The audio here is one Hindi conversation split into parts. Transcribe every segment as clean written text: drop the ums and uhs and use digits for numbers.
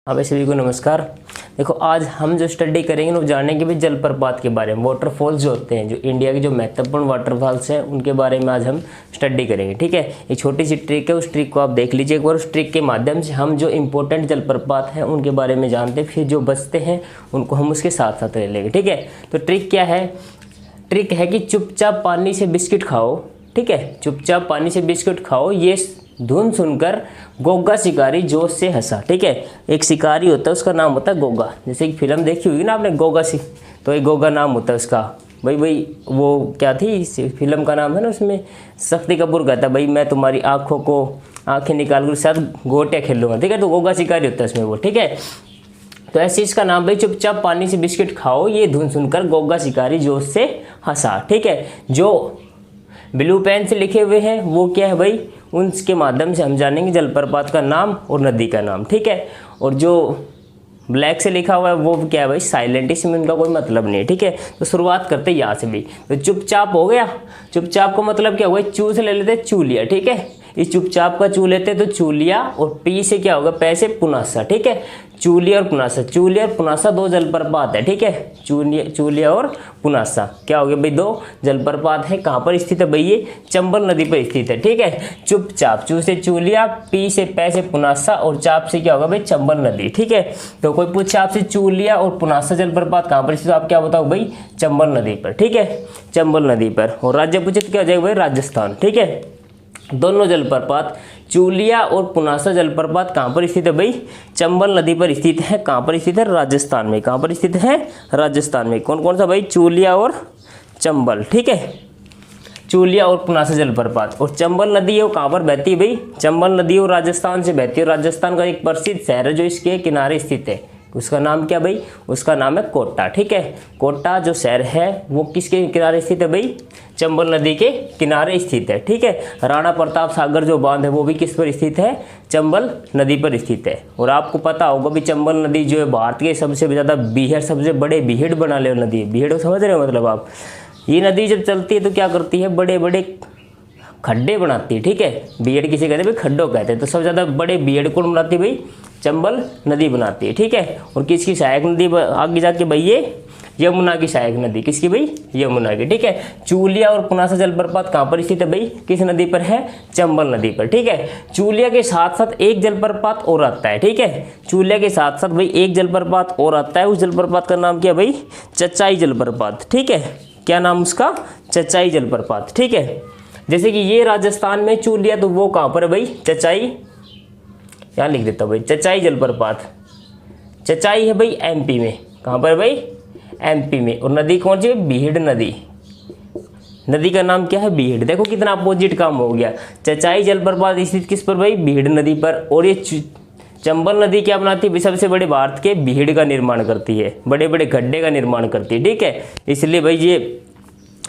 हाँ भाई, सभी को नमस्कार। देखो, आज हम जो स्टडी करेंगे वो जानेंगे भी जलप्रपात के बारे में। वाटरफॉल्स जो होते हैं, जो इंडिया के जो महत्वपूर्ण वाटरफॉल्स हैं, उनके बारे में आज हम स्टडी करेंगे। ठीक है, एक छोटी सी ट्रिक है, उस ट्रिक को आप देख लीजिए एक बार। उस ट्रिक के माध्यम से हम जो इंपॉर्टेंट जलप्रपात हैं उनके बारे में जानते हैं, फिर जो बचते हैं उनको हम उसके साथ साथ ले लेंगे। ठीक है, तो ट्रिक क्या है? ट्रिक है कि चुपचाप पानी से बिस्किट खाओ। ठीक है, चुपचाप पानी से बिस्किट खाओ, ये धुन सुनकर गोगा शिकारी जोश से हंसा। ठीक है, एक शिकारी होता है, उसका नाम होता है गोगा। जैसे एक फिल्म देखी होगी ना आपने, गोगा तो एक गोगा नाम होता है उसका। भाई वो क्या थी इस फिल्म का नाम है ना, उसमें शक्ति कपूर कहता है भाई मैं तुम्हारी आंखों को आंखें निकाल कर साथ गोटियाँ खेलूंगा। ठीक है, तो गोगा शिकारी होता है उसमें वो। ठीक है, तो ऐसे इसका नाम भाई चुपचाप पानी से बिस्किट खाओ, ये धुन सुनकर गोगा शिकारी जोश से हंसा। ठीक है, जो ब्लू पेन से लिखे हुए हैं वो क्या है भाई, उनके माध्यम से हम जानेंगे जलप्रपात का नाम और नदी का नाम। ठीक है, और जो ब्लैक से लिखा हुआ है वो क्या है भाई, साइलेंट, इसमें उनका कोई मतलब नहीं है। ठीक है, तो शुरुआत करते हैं यहाँ से भी। तो चुपचाप हो गया, चुपचाप का मतलब क्या हुआ, चू से ले लेते चूलिया। ठीक है, इस चुपचाप का चू लेते तो चूलिया, और पी से क्या होगा, पैसे पुनासा। ठीक है, चूलिया और पुनासा, चूलिया और पुनासा दो जलप्रपात है। ठीक है, चूलिया और पुनासा क्या हो गया भाई, दो जलप्रपात है। कहाँ पर स्थित है भाई, ये चंबल नदी पर स्थित है। ठीक है, चुपचाप, चू से चूलिया, पी से पैसे पुनासा, और चाप से क्या होगा भाई, चंबल नदी। ठीक है, तो कोई पूछे आपसे चूलिया और पुनासा जलप्रपात कहाँ पर स्थित, आप क्या बताओ भाई, चंबल नदी पर। ठीक है, चंबल नदी पर। और राज्य पूछे तो क्या हो जाएगा भाई, राजस्थान। ठीक है, दोनों जलप्रपात चूलिया और पुनासा जलप्रपात कहाँ पर स्थित है भाई, चंबल नदी पर स्थित है। कहाँ पर स्थित है, राजस्थान में। कहाँ पर स्थित है, राजस्थान में। कौन कौन सा भाई, चूलिया और चंबल। ठीक है, चूलिया और पुनासा जलप्रपात। और चंबल नदी है वो कहाँ पर बहती है भाई, चंबल नदी वो राजस्थान से बहती है। राजस्थान का एक प्रसिद्ध शहर है जो इसके किनारे स्थित है, उसका नाम क्या भाई, उसका नाम है कोटा। ठीक है, कोटा जो शहर है वो किसके किनारे स्थित है भाई, चंबल नदी के किनारे स्थित है। ठीक है, राणा प्रताप सागर जो बांध है वो भी किस पर स्थित है, चंबल नदी पर स्थित है। और आपको पता होगा भी चंबल नदी जो है भारत के सबसे ज़्यादा बीहड़, सबसे बड़े बीहड़ बनाने वाली नदी है। बीहड़ को समझ रहे हो मतलब आप, ये नदी जब चलती है तो क्या करती है, बड़े बड़े खड्डे बनाती है। ठीक है, बीहड़ किसे कहते हैं भाई, खड्डों कहते हैं। तो सबसे ज़्यादा बड़े बीहड़ कौन बनाती है भाई, चंबल नदी बनाती है। ठीक है, और किसकी सहायक नदी आगे जाके भाई, ये यमुना की सहायक नदी, किसकी भाई, यमुना की। ठीक है, चूलिया और पुनासा जलप्रपात कहाँ पर स्थित है भाई, किस नदी पर है, चंबल नदी पर। ठीक है, चूलिया के साथ साथ एक जलप्रपात और आता है। ठीक है, चूलिया के साथ साथ भाई एक जलप्रपात और आता है, उस जलप्रपात का नाम क्या भाई, चचाई जलप्रपात। ठीक है, क्या नाम उसका, चचाई जलप्रपात। ठीक है, जैसे कि ये राजस्थान में चूलिया, तो वो कहाँ पर है भाई, चचाई, यहाँ लिख देता हूँ भाई, चचाई जलप्रपात। चचाई है भाई एमपी में। कहाँ पर भाई, एमपी में। और नदी कौन सी है, बीहड़ नदी। नदी का नाम क्या है, बीहड़। देखो कितना अपोजिट काम हो गया, चचाई जलप्रपात स्थित किस पर भाई, बीहड़ नदी पर। और ये चंबल नदी क्या बनाती है, सबसे बड़े भारत के बीहड़ का निर्माण करती है, बड़े बड़े गड्ढे का निर्माण करती है। ठीक है, इसलिए भाई ये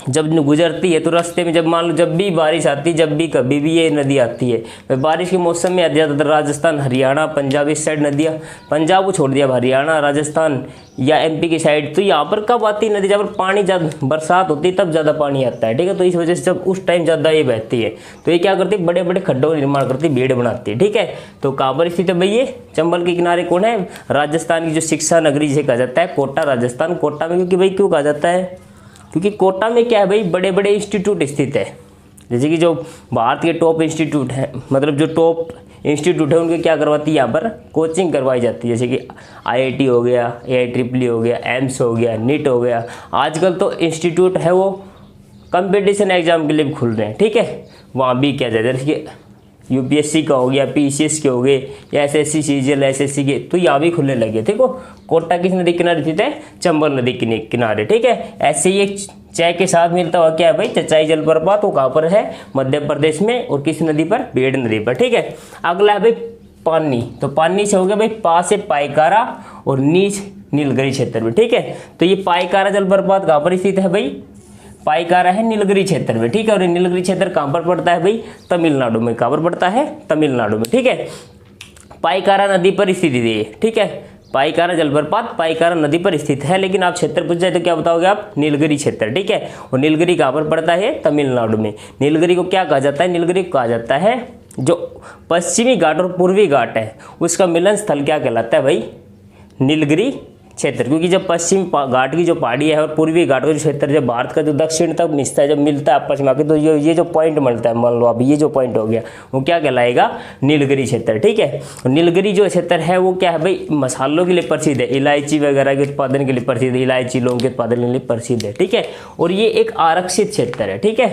जब गुजरती है तो रास्ते में, जब मान लो जब भी बारिश आती है, जब भी कभी भी ये नदी आती है, बारिश के मौसम में ज़्यादातर राजस्थान, हरियाणा, पंजाब, इस साइड नदियाँ, पंजाब को छोड़ दिया, हरियाणा, राजस्थान या एमपी की साइड, तो यहाँ पर कब आती है नदी, जब पानी ज़्यादा बरसात होती है तब ज़्यादा पानी आता है। ठीक है, तो इस वजह से जब उस टाइम ज़्यादा ये बहती है तो ये क्या करती है, बड़े बड़े खड्डों का निर्माण करती है, बीहड़ बनाती है। ठीक है, तो कहाँ पर स्थित है भाई, ये चंबल के किनारे कौन है, राजस्थान की जो शिक्षा नगरी जिसे कहा जाता है, कोटा, राजस्थान। कोटा में क्योंकि भाई क्यों कहा जाता है, क्योंकि कोटा में क्या है भाई, बड़े बड़े इंस्टीट्यूट स्थित है। जैसे कि जो भारत के टॉप इंस्टीट्यूट हैं, मतलब जो टॉप इंस्टीट्यूट है उनके क्या करवाती है, यहाँ पर कोचिंग करवाई जाती है। जैसे कि आईआईटी हो गया, AIEEE हो गया, एम्स हो गया, नीट हो गया। आजकल तो इंस्टीट्यूट है वो कंपटीशन एग्जाम के लिए भी खुल रहे हैं। ठीक है, वहाँ भी क्या जाता है, जैसे कि UPSC का हो गया, PCS के हो गए, या SSC CGL SSC के, तो यहाँ भी खुलने लगे। ठीक हो, कोटा किस नदी किनारे स्थित है, चंबल नदी के किनारे। ठीक है, ऐसे ही एक चाय के साथ मिलता हुआ क्या है भाई, चचाई जलप्रपात, वो कहाँ पर है, मध्य प्रदेश में। और किस नदी पर, बीहड़ नदी पर। ठीक है, अगला है भाई पानी। तो पानी से हो गया भाई, पा से पाइकारा और नीच नीलगिरी क्षेत्र में। ठीक है, तो ये पाइकारा जलप्रपात कहाँ पर स्थित है भाई, पाइकारा है नीलगिरी क्षेत्र में। ठीक है, और नीलगिरी क्षेत्र कहाँ पर पड़ता है भाई, तमिलनाडु में। कहाँ पर पड़ता है, तमिलनाडु में। ठीक है, पाइकारा नदी पर स्थित है। ठीक है, पाइकारा जलप्रपात पाइकारा नदी पर स्थित है। लेकिन आप क्षेत्र पूछ जाए तो क्या बताओगे आप, नीलगिरी क्षेत्र। ठीक है, और नीलगिरी कहाँ पर पड़ता है, तमिलनाडु में। नीलगिरी को क्या कहा जाता है, नीलगिरी को कहा जाता है जो पश्चिमी घाट और पूर्वी घाट है उसका मिलन स्थल क्या कहलाता है भाई? नीलगिरी क्षेत्र। क्योंकि जब पश्चिम घाट की जो पहाड़ी है और पूर्वी घाट का जो क्षेत्र जब भारत का जो दक्षिण तक मिलता है, जब मिलता है आपस में आके, तो ये जो पॉइंट मिलता है, मान लो अब ये जो पॉइंट हो गया वो क्या कहलाएगा? नीलगिरी क्षेत्र। ठीक है, और नीलगिरी जो क्षेत्र है वो क्या है भाई? मसालों के लिए प्रसिद्ध है, इलायची वगैरह के उत्पादन के लिए प्रसिद्ध है, इलायची लौंग के उत्पादन के लिए प्रसिद्ध है। ठीक है, और ये एक आरक्षित क्षेत्र है। ठीक है,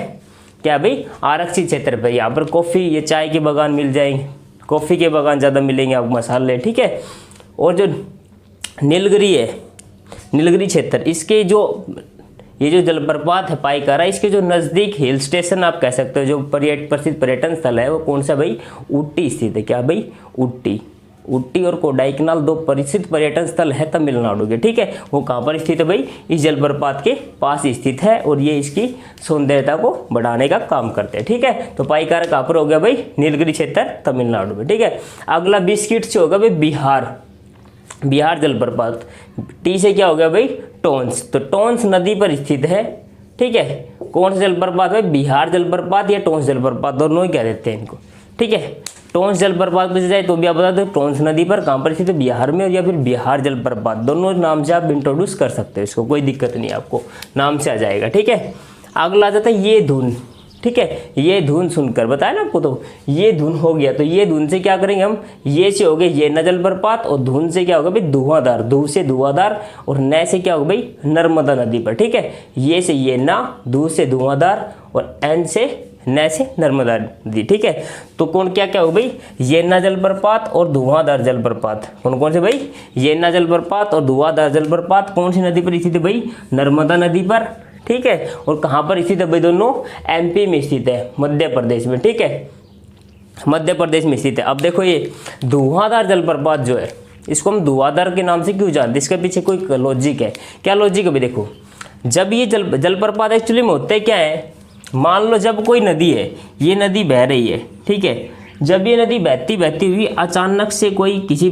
क्या भाई? आरक्षित क्षेत्र पर यहाँ पर कॉफ़ी या चाय के बागान मिल जाएंगे, कॉफ़ी के बागान ज़्यादा मिलेंगे आपको, मसाले। ठीक है, और जो नीलगिरी है, नीलगिरी क्षेत्र, इसके जो ये जो जलप्रपात है पाइकारा, इसके जो नज़दीक हिल स्टेशन आप कह सकते हो, जो प्रसिद्ध पर्यटन स्थल है वो कौन सा भाई? ऊटी स्थित है। क्या भाई? ऊटी। ऊटी और कोडाईकनाल दो प्रसिद्ध पर्यटन स्थल है तमिलनाडु के। ठीक है, वो कहाँ पर स्थित है भाई? इस जलप्रपात के पास स्थित है, और ये इसकी सौंदर्यता को बढ़ाने का काम करते हैं। ठीक है, तो पाइकारा कहाँ पर हो गया भाई? नीलगिरी क्षेत्र तमिलनाडु में। ठीक है, अगला बिस्किट से होगा भाई बिहार। बिहार जलप्रपात, टी से क्या हो गया भाई? टोंस। तो टोंस नदी पर स्थित है। ठीक है, कौन सा जलप्रपात है? बिहार जलप्रपात या टोंस जलप्रपात, दोनों ही कह देते हैं इनको। ठीक है, टोंस जलप्रपात पूछा जाए तो भी आप बता दो टोंस नदी पर कहाँ पर स्थित है? बिहार में, और या फिर बिहार जलप्रपात, दोनों नाम से आप इंट्रोड्यूस कर सकते हो इसको, कोई दिक्कत नहीं, आपको नाम से आ जाएगा। ठीक है, अगला आ जाता है ये धुन। ठीक है, ये धुन सुनकर बताया ना आपको, तो ये धुन हो गया, तो ये धुन से क्या करेंगे हम? ये से हो गए ये न जलप्रपात, और धुन से क्या होगा भाई? धुआंधार। धू से धुआंधार, और न से क्या होगा भाई? नर्मदा नदी पर। ठीक है, ये से ये ना, धू से धुआंधार, और एन से न से नर्मदा नदी। ठीक है, तो कौन क्या क्या होगा भाई? येना जलप्रपात और धुआंधार जलप्रपात। कौन कौन से भाई? येना जलप्रपात और धुआंधार जलप्रपात कौन सी नदी पर स्थित है भाई? नर्मदा नदी पर। ठीक है, और कहाँ पर स्थित है भाई? दोनों एमपी में स्थित है, मध्य प्रदेश में। ठीक है, मध्य प्रदेश में स्थित है। अब देखो ये धुआंधार जलप्रपात जो है, इसको हम धुआंधार के नाम से क्यों जानते हैं? इसके पीछे कोई लॉजिक है। क्या लॉजिक है भाई? देखो, जब ये जलप्रपात एक्चुअली में होते क्या है? मान लो जब कोई नदी है, ये नदी बह रही है। ठीक है, जब ये नदी बहती बहती हुई अचानक से कोई किसी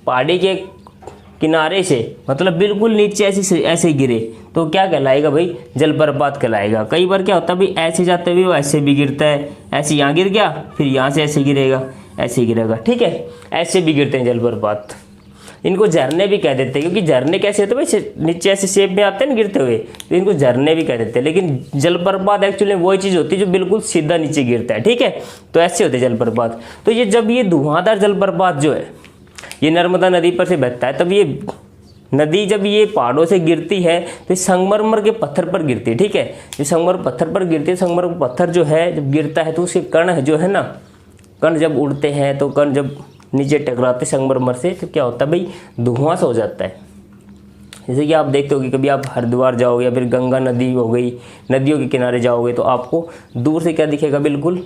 पहाड़ी के किनारे से, मतलब बिल्कुल नीचे ऐसे गिरे, तो क्या कहलाएगा भाई? जलप्रपात कहलाएगा। कई बार क्या होता है भाई? ऐसे जाते हुए वो ऐसे भी गिरता है, ऐसे यहाँ गिर गया, फिर यहाँ से ऐसे गिरेगा, ऐसे गिरेगा। ठीक है, ऐसे भी गिरते हैं जलप्रपात। इनको झरने भी कह देते हैं, क्योंकि झरने कैसे होते हैं भाई? नीचे ऐसे शेप में आते हैं ना गिरते हुए, तो इनको झरने भी कह देते हैं। लेकिन जलप्रपात एक्चुअली वही चीज़ होती है जो बिल्कुल सीधा नीचे गिरता है। ठीक है, तो ऐसे होते हैं जलप्रपात। तो ये जब ये धुआंधार जलप्रपात जो है ये नर्मदा नदी पर से बहता है, तब ये नदी जब ये पहाड़ों से गिरती है तो संगमरमर के पत्थर पर गिरती है। ठीक है, जो संगमरमर पत्थर पर गिरती है, संगमरमर पत्थर जो है जब गिरता है तो उसके कण जो है ना, कण जब उड़ते हैं, तो कण जब नीचे टकराते संगमरमर से, तो क्या होता है भाई? धुआं सा हो जाता है। जैसे कि आप देखते हो कि कभी आप हरिद्वार जाओगे या फिर गंगा नदी हो गई, नदियों के किनारे जाओगे, तो आपको दूर से क्या दिखेगा? बिल्कुल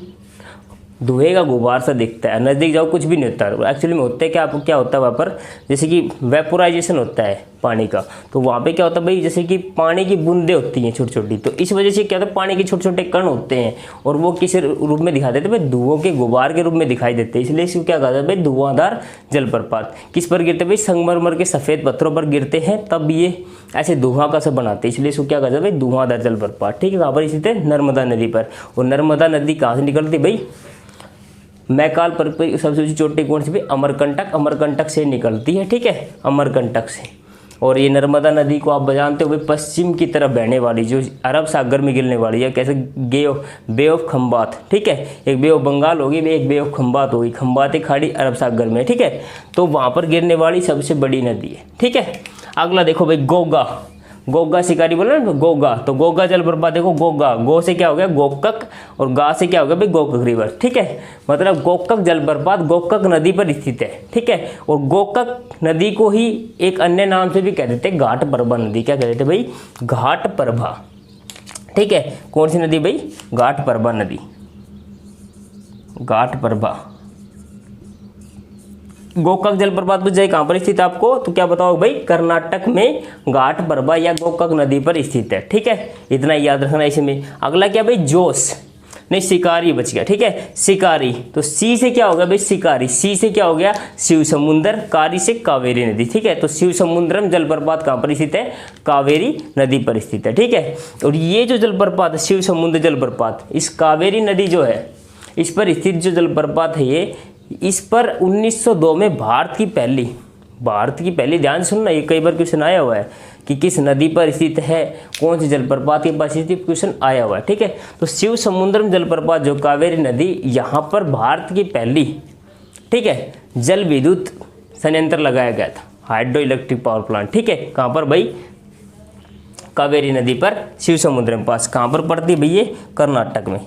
धुएं का गुबार सा दिखता है। नज़दीक जाओ कुछ भी नहीं होता है। एक्चुअली में होता है क्या? आपको क्या होता है वहाँ पर? जैसे कि वेपोराइजेशन होता है पानी का, तो वहाँ पे क्या होता है भाई? जैसे कि पानी की बूंदें होती हैं छोटी छोटी, तो इस वजह से क्या होता है? पानी के छोटे छोटे कण होते हैं, और वो किस रूप में दिखाई देते हैं भाई? धुओं के गुबार के रूप में दिखाई देते हैं। इसलिए इसको क्या कहते हैं भाई? धुआंधार जलप्रपात। किस पर गिरते हैं भाई? संगमरमर के सफ़ेद पत्थरों पर गिरते हैं, तब ये ऐसे धुआं का सब बनाते हैं, इसलिए इसको क्या कहते हैं भाई? धुआंधार जलप्रपात। ठीक है, कहाँ पर स्थित है? नर्मदा नदी पर। और नर्मदा नदी कहाँ से निकलती है भाई? मैकाल पर सबसे ऊंची चोटी कौन सी भाई? अमरकंटक। अमरकंटक से निकलती है। ठीक है, अमरकंटक से। और ये नर्मदा नदी को आप जानते हो भाई, पश्चिम की तरफ बहने वाली, जो अरब सागर में गिरने वाली है, कैसे? बे ऑफ खंबात। ठीक है, एक बे ऑफ बंगाल होगी, एक बे ऑफ खंबात होगी। खंबात खाड़ी अरब सागर में। ठीक है, तो वहाँ पर गिरने वाली सबसे बड़ी नदी है। ठीक है, अगला देखो भाई गोगा। गोगा शिकारी बोला ना, गोगा, तो गोगा जलप्रपात देखो। गोगा, गो से क्या हो गया? गोकक, और गा से क्या हो गया भाई? गोकक रिवर। ठीक है, मतलब गोकक जलप्रपात गोकक नदी पर स्थित है। ठीक है, और गोकक नदी को ही एक अन्य नाम से भी कह देते हैं घाट प्रभा नदी। क्या कह देते भाई? घाट प्रभा। ठीक है, कौन सी नदी भाई? घाट प्रभा नदी। घाट प्रभा। गोकक जलप्रपात पूछ जाए कहाँ पर स्थित आपको, तो क्या बताओ भाई? कर्नाटक में घाट प्रभा या गोकक नदी पर स्थित है। ठीक है, इतना याद रखना इसमें। अगला क्या भाई? जोश, नहीं शिकारी बच गया। ठीक है, शिकारी, तो सी से क्या हो गया भाई? शिकारी। सी से क्या हो गया? शिव समुद्र। कारी से कावेरी नदी। ठीक है, तो शिव समुद्रम जलप्रपात कहाँ पर स्थित है? कावेरी नदी पर स्थित है। ठीक है, और ये जो जलप्रपात है शिव समुद्र जलप्रपात, इस कावेरी नदी जो है इस पर स्थित जो जलप्रपात है ये, इस पर 1902 में भारत की पहली, ध्यान सुनना, ये कई बार क्वेश्चन आया हुआ है कि किस नदी पर स्थित है, कौन सी जलप्रपात के पास स्थित, क्वेश्चन आया हुआ है, ठीक है। तो शिव समुद्रम जलप्रपात जो कावेरी नदी, यहाँ पर भारत की पहली, ठीक है, जल विद्युत संयंत्र लगाया गया था, हाइड्रो इलेक्ट्रिक पावर प्लांट, ठीक है। कहाँ पर भाई, कावेरी नदी पर, शिव समुद्रम पास। कहाँ पर पड़ती है भाई ये, कर्नाटक में।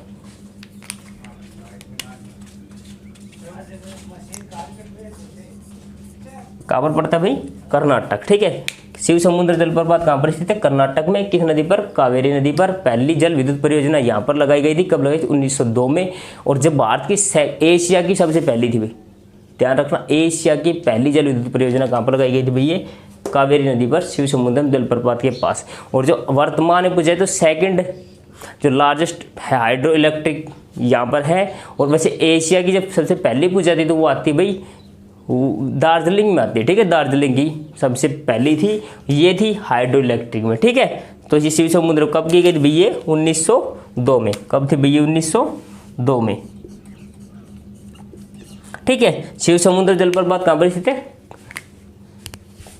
कहाँ पर पड़ता है भाई, कर्नाटक, ठीक है। शिव समुद्र जलप्रपात कहाँ पर स्थित है, कर्नाटक में। किस नदी पर, कावेरी नदी पर। पहली जल विद्युत परियोजना यहाँ पर लगाई गई थी, कब लगाई थी, 1902 में। और जब भारत की एशिया की सबसे पहली थी भाई, ध्यान रखना, एशिया की पहली जल विद्युत परियोजना कहाँ पर लगाई गई थी भाई, ये कावेरी नदी पर, शिव समुद्रम जलप्रपात के पास। और जो वर्तमान में पूछा तो सेकंड जो लार्जेस्ट हाइड्रो इलेक्ट्रिक यहाँ पर है। और वैसे एशिया की जब सबसे पहली पूछा थी तो वो आती भाई दार्जिलिंग में आती है, ठीक है, दार्जिलिंग की सबसे पहली थी, ये थी हाइड्रो इलेक्ट्रिक में, ठीक है। तो ये शिव समुद्र कब की गई थी भैया, 1902 में। कब थी भैया, 1902 में, ठीक है। शिव समुद्र जलप्रपात कहाँ पर स्थित है,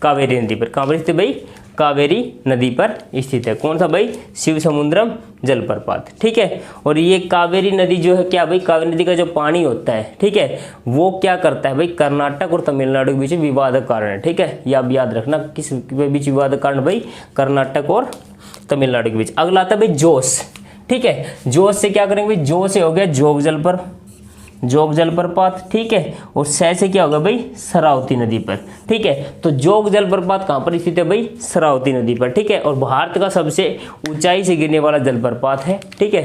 कावेरी नदी पर। कहाँ पर स्थित भाई, कावेरी नदी पर स्थित है। कौन सा भाई, शिव समुद्रम जलप्रपात, ठीक है। और ये कावेरी नदी जो है क्या भाई, कावेरी नदी का जो पानी होता है, ठीक है, वो क्या करता है भाई, कर्नाटक और तमिलनाडु के बीच विवाद का कारण है, ठीक है। ये आप याद रखना, किस के बीच विवाद का कारण भाई, कर्नाटक और तमिलनाडु के बीच। अगला आता है भाई जोश, ठीक है। जोश से क्या करेंगे भाई, जोश से हो गया जोग जलप्रपात, ठीक है। और से क्या होगा भाई, शरावती नदी पर, ठीक है। तो जोग जलप्रपात कहाँ पर स्थित है भाई, शरावती नदी पर, ठीक है। और भारत का सबसे ऊंचाई से गिरने वाला जलप्रपात है, ठीक है।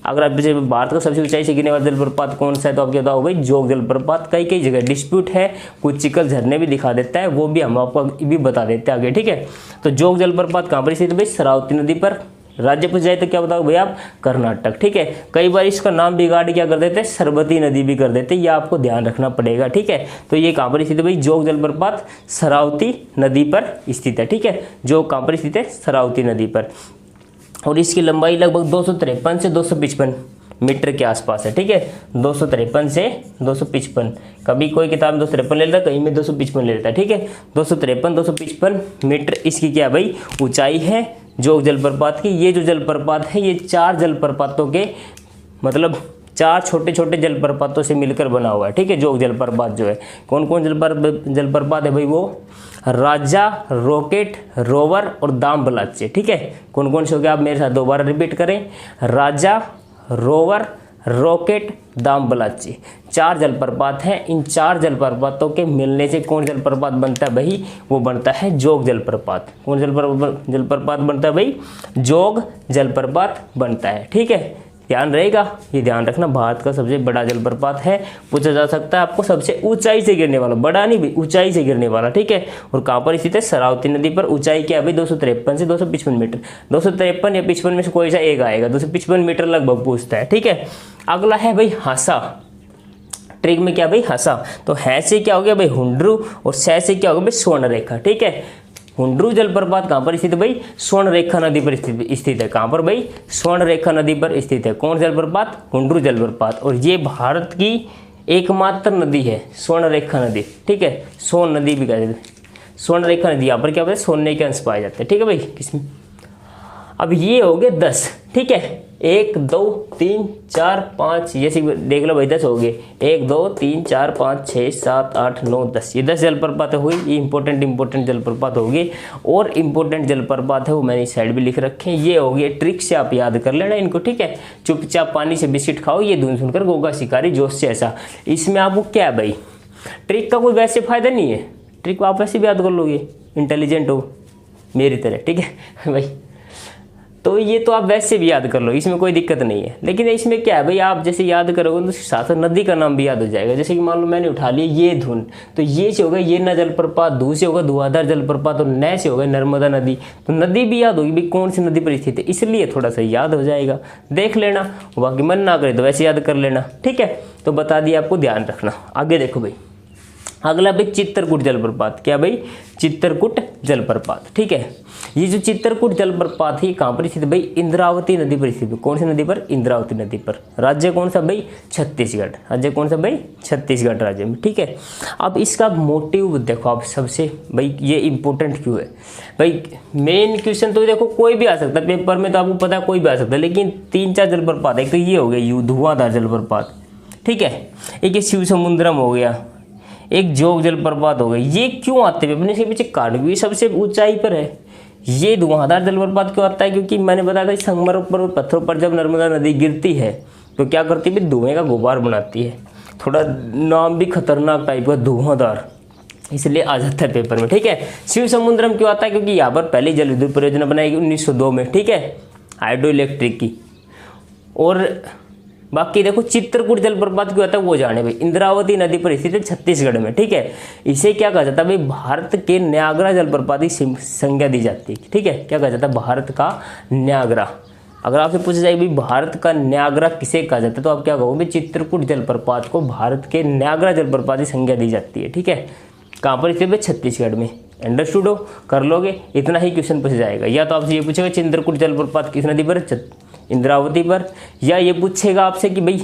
अगर आप भारत का सबसे ऊंचाई से गिरने वाला जलप्रपात कौन सा है तो आपको बताओ भाई, जोग जलप्रपात। कई जगह डिस्प्यूट है, कुछ चिकल झरने भी दिखा देता है, वो भी हम आपको भी बता देते हैं आगे, ठीक है। तो जोग जलप्रपात कहाँ पर स्थित है भाई, शरावती नदी पर। राज्य पूछ जाए तो क्या बताओ भैया आप, कर्नाटक, ठीक है। कई बार इसका नाम बिगाड़ क्या कर देते हैं, सरबती नदी भी कर देते हैं, ये आपको ध्यान रखना पड़ेगा, ठीक है। तो ये कहाँ पर स्थित है भाई, जोग जलप्रपात शरावती नदी पर स्थित है, ठीक है। जो कहाँ पर स्थित है, शरावती नदी पर। और इसकी लंबाई लगभग 253 से 255 मीटर के आसपास है, ठीक है। 253 से 255, कभी कोई किताब 253 ले लेता, कहीं में 255 ले लेता है, ठीक है। 253-255 मीटर इसकी क्या भाई, ऊंचाई है जोग जलप्रपात की। ये जो जलप्रपात है, ये 4 जलप्रपातों के, मतलब 4 छोटे छोटे जलप्रपातों से मिलकर बना हुआ है, ठीक है। जोग जलप्रपात जो है, कौन कौन जलप्रपात है भाई, वो राजा, रॉकेट, रोवर और दाम बलाचे, ठीक है। कौन कौन से हो गया, आप मेरे साथ दोबारा रिपीट करें, राजा, रोवर, रॉकेट, दाम बलाची, 4 जलप्रपात हैं। इन 4 जलप्रपातों के मिलने से कौन जलप्रपात बनता है भाई, वो बनता है जोग जलप्रपात। कौन जलप्रपात बनता है भाई, जोग जलप्रपात बनता है, ठीक है। ध्यान रहेगा, ये ध्यान रखना, भारत का सबसे बड़ा जलप्रपात है। पूछा जा सकता है आपको सबसे ऊंचाई से गिरने वाला, बड़ा नहीं भाई, ऊंचाई से गिरने वाला, ठीक है। और कहाँ पर स्थित है, शरावती नदी पर। ऊंचाई क्या है भाई, 253 से 255 मीटर। 253 या 55 में से कोई सा एक आएगा, 255 मीटर लगभग पूछता है, ठीक है। अगला है भाई हासा, ट्रिक में क्या भाई, हासा। तो है से क्या हो गया भाई, हुंड्रू, और से क्या हो गया भाई, स्वर्ण रेखा, ठीक है। हुंड्रू जलप्रपात कहाँ पर स्थित है भाई, स्वर्ण रेखा नदी पर स्थित है। कहाँ पर भाई, स्वर्ण रेखा नदी पर स्थित है। कौन जलप्रपात, हुंड्रू जलप्रपात। और ये भारत की एकमात्र नदी है, स्वर्ण रेखा नदी, ठीक है। सोन नदी भी कहते हैं, स्वर्ण रेखा नदी। यहाँ पर क्या होता है, सोने के अंश पाए जाते हैं, ठीक है भाई, किसमें। अब ये हो गए 10, ठीक है। 1 2 3 4 5, ये देख लो भाई, 10 हो गए। 1 2 3 4 5 6 7 8 9 10, ये 10 जलप्रपात हुई। ये इंपॉर्टेंट जलप्रपात हो गए। और इंपॉर्टेंट जलप्रपात है वो मैंने इस साइड भी लिख रखे हैं। ये हो गए, ट्रिक से आप याद कर लेना इनको, ठीक है। चुपचाप पानी से बिस्किट खाओ, ये धुन सुनकर गोगा शिकारी जोश से ऐसा। इसमें आपको क्या है भाई, ट्रिक का कोई वैसे फायदा नहीं है, ट्रिक आप वैसे भी याद कर लोगे, इंटेलिजेंट हो मेरी तरह, ठीक है भाई। तो ये तो आप वैसे भी याद कर लो, इसमें कोई दिक्कत नहीं है। लेकिन इसमें क्या है भाई, आप जैसे याद करोगे तो साथ नदी का नाम भी याद हो जाएगा। जैसे कि मान लो मैंने उठा लिया ये धुन, तो ये से होगा ये न जलप्रपात, धू से होगा धुआंधार जलप्रपात, और न से होगा नर्मदा नदी। तो नदी भी याद होगी भाई, कौन सी नदी पर स्थित है, इसलिए थोड़ा सा याद हो जाएगा, देख लेना। बाकी मन ना करे तो वैसे याद कर लेना, ठीक है। तो बता दिया आपको, ध्यान रखना। आगे देखो भाई, अगला भाई चित्रकूट जलप्रपात, क्या भाई, चित्रकूट जलप्रपात, ठीक है। ये जो चित्रकूट जलप्रपात है कहाँ पर स्थित है भाई, इंद्रावती नदी पर स्थित है। कौन सी नदी पर, इंद्रावती नदी पर। राज्य कौन सा भाई, छत्तीसगढ़। राज्य कौन सा भाई, छत्तीसगढ़ राज्य में, ठीक है। अब इसका मोटिव देखो आप सबसे, भाई ये इंपॉर्टेंट क्यों है भाई। मेन क्वेश्चन तो देखो कोई भी आ सकता है पेपर में, तो आपको पता है कोई भी आ सकता है, लेकिन 3-4 जलप्रपात है। तो ये हो गया धुआंधार जलप्रपात, ठीक है। एक शिव समुद्रम हो गया, एक जोग जलप्रपात हो गई। ये क्यों आते हैं अपने, इसके पीछे कारण भी सबसे ऊंचाई पर है। ये धुआंधार जलप्रपात क्यों आता है, क्योंकि मैंने बताया था संगमरमर पर पत्थरों पर जब नर्मदा नदी गिरती है तो क्या करती है, धुएं का गुबार बनाती है। थोड़ा नाम भी खतरनाक टाइप का, धुआंधार, इसलिए आ जाता है पेपर में, ठीक है। शिव समुद्रम क्यों आता है, क्योंकि यहाँ पर पहली जल विद्युत परियोजना बनाई गई 1902 में, ठीक है, हाइड्रो इलेक्ट्रिक की। और बाकी देखो चित्रकूट जलप्रपात क्यों आता है वो जाने भाई, इंद्रावती नदी पर स्थित है छत्तीसगढ़ में, ठीक है। इसे क्या कहा जाता है भाई, भारत के न्यागरा जलप्रपात की संज्ञा दी जाती है, ठीक है। क्या कहा जाता है, भारत का न्यागरा। अगर आपसे पूछा जाए भाई भारत का न्यागरा किसे कहा जाता है, तो आप क्या कहोगे, चित्रकूट जलप्रपात को भारत के न्यागरा जलप्रपात की संज्ञा दी जाती है, ठीक है। कहाँ पर स्थित है, छत्तीसगढ़ में। अंडरस्टूड हो, कर लोगे, इतना ही क्वेश्चन पूछा जाएगा। या तो आपसे ये पूछेगा चित्रकूट जलप्रपात किस नदी पर, इंद्रावती पर, या ये पूछेगा आपसे कि भाई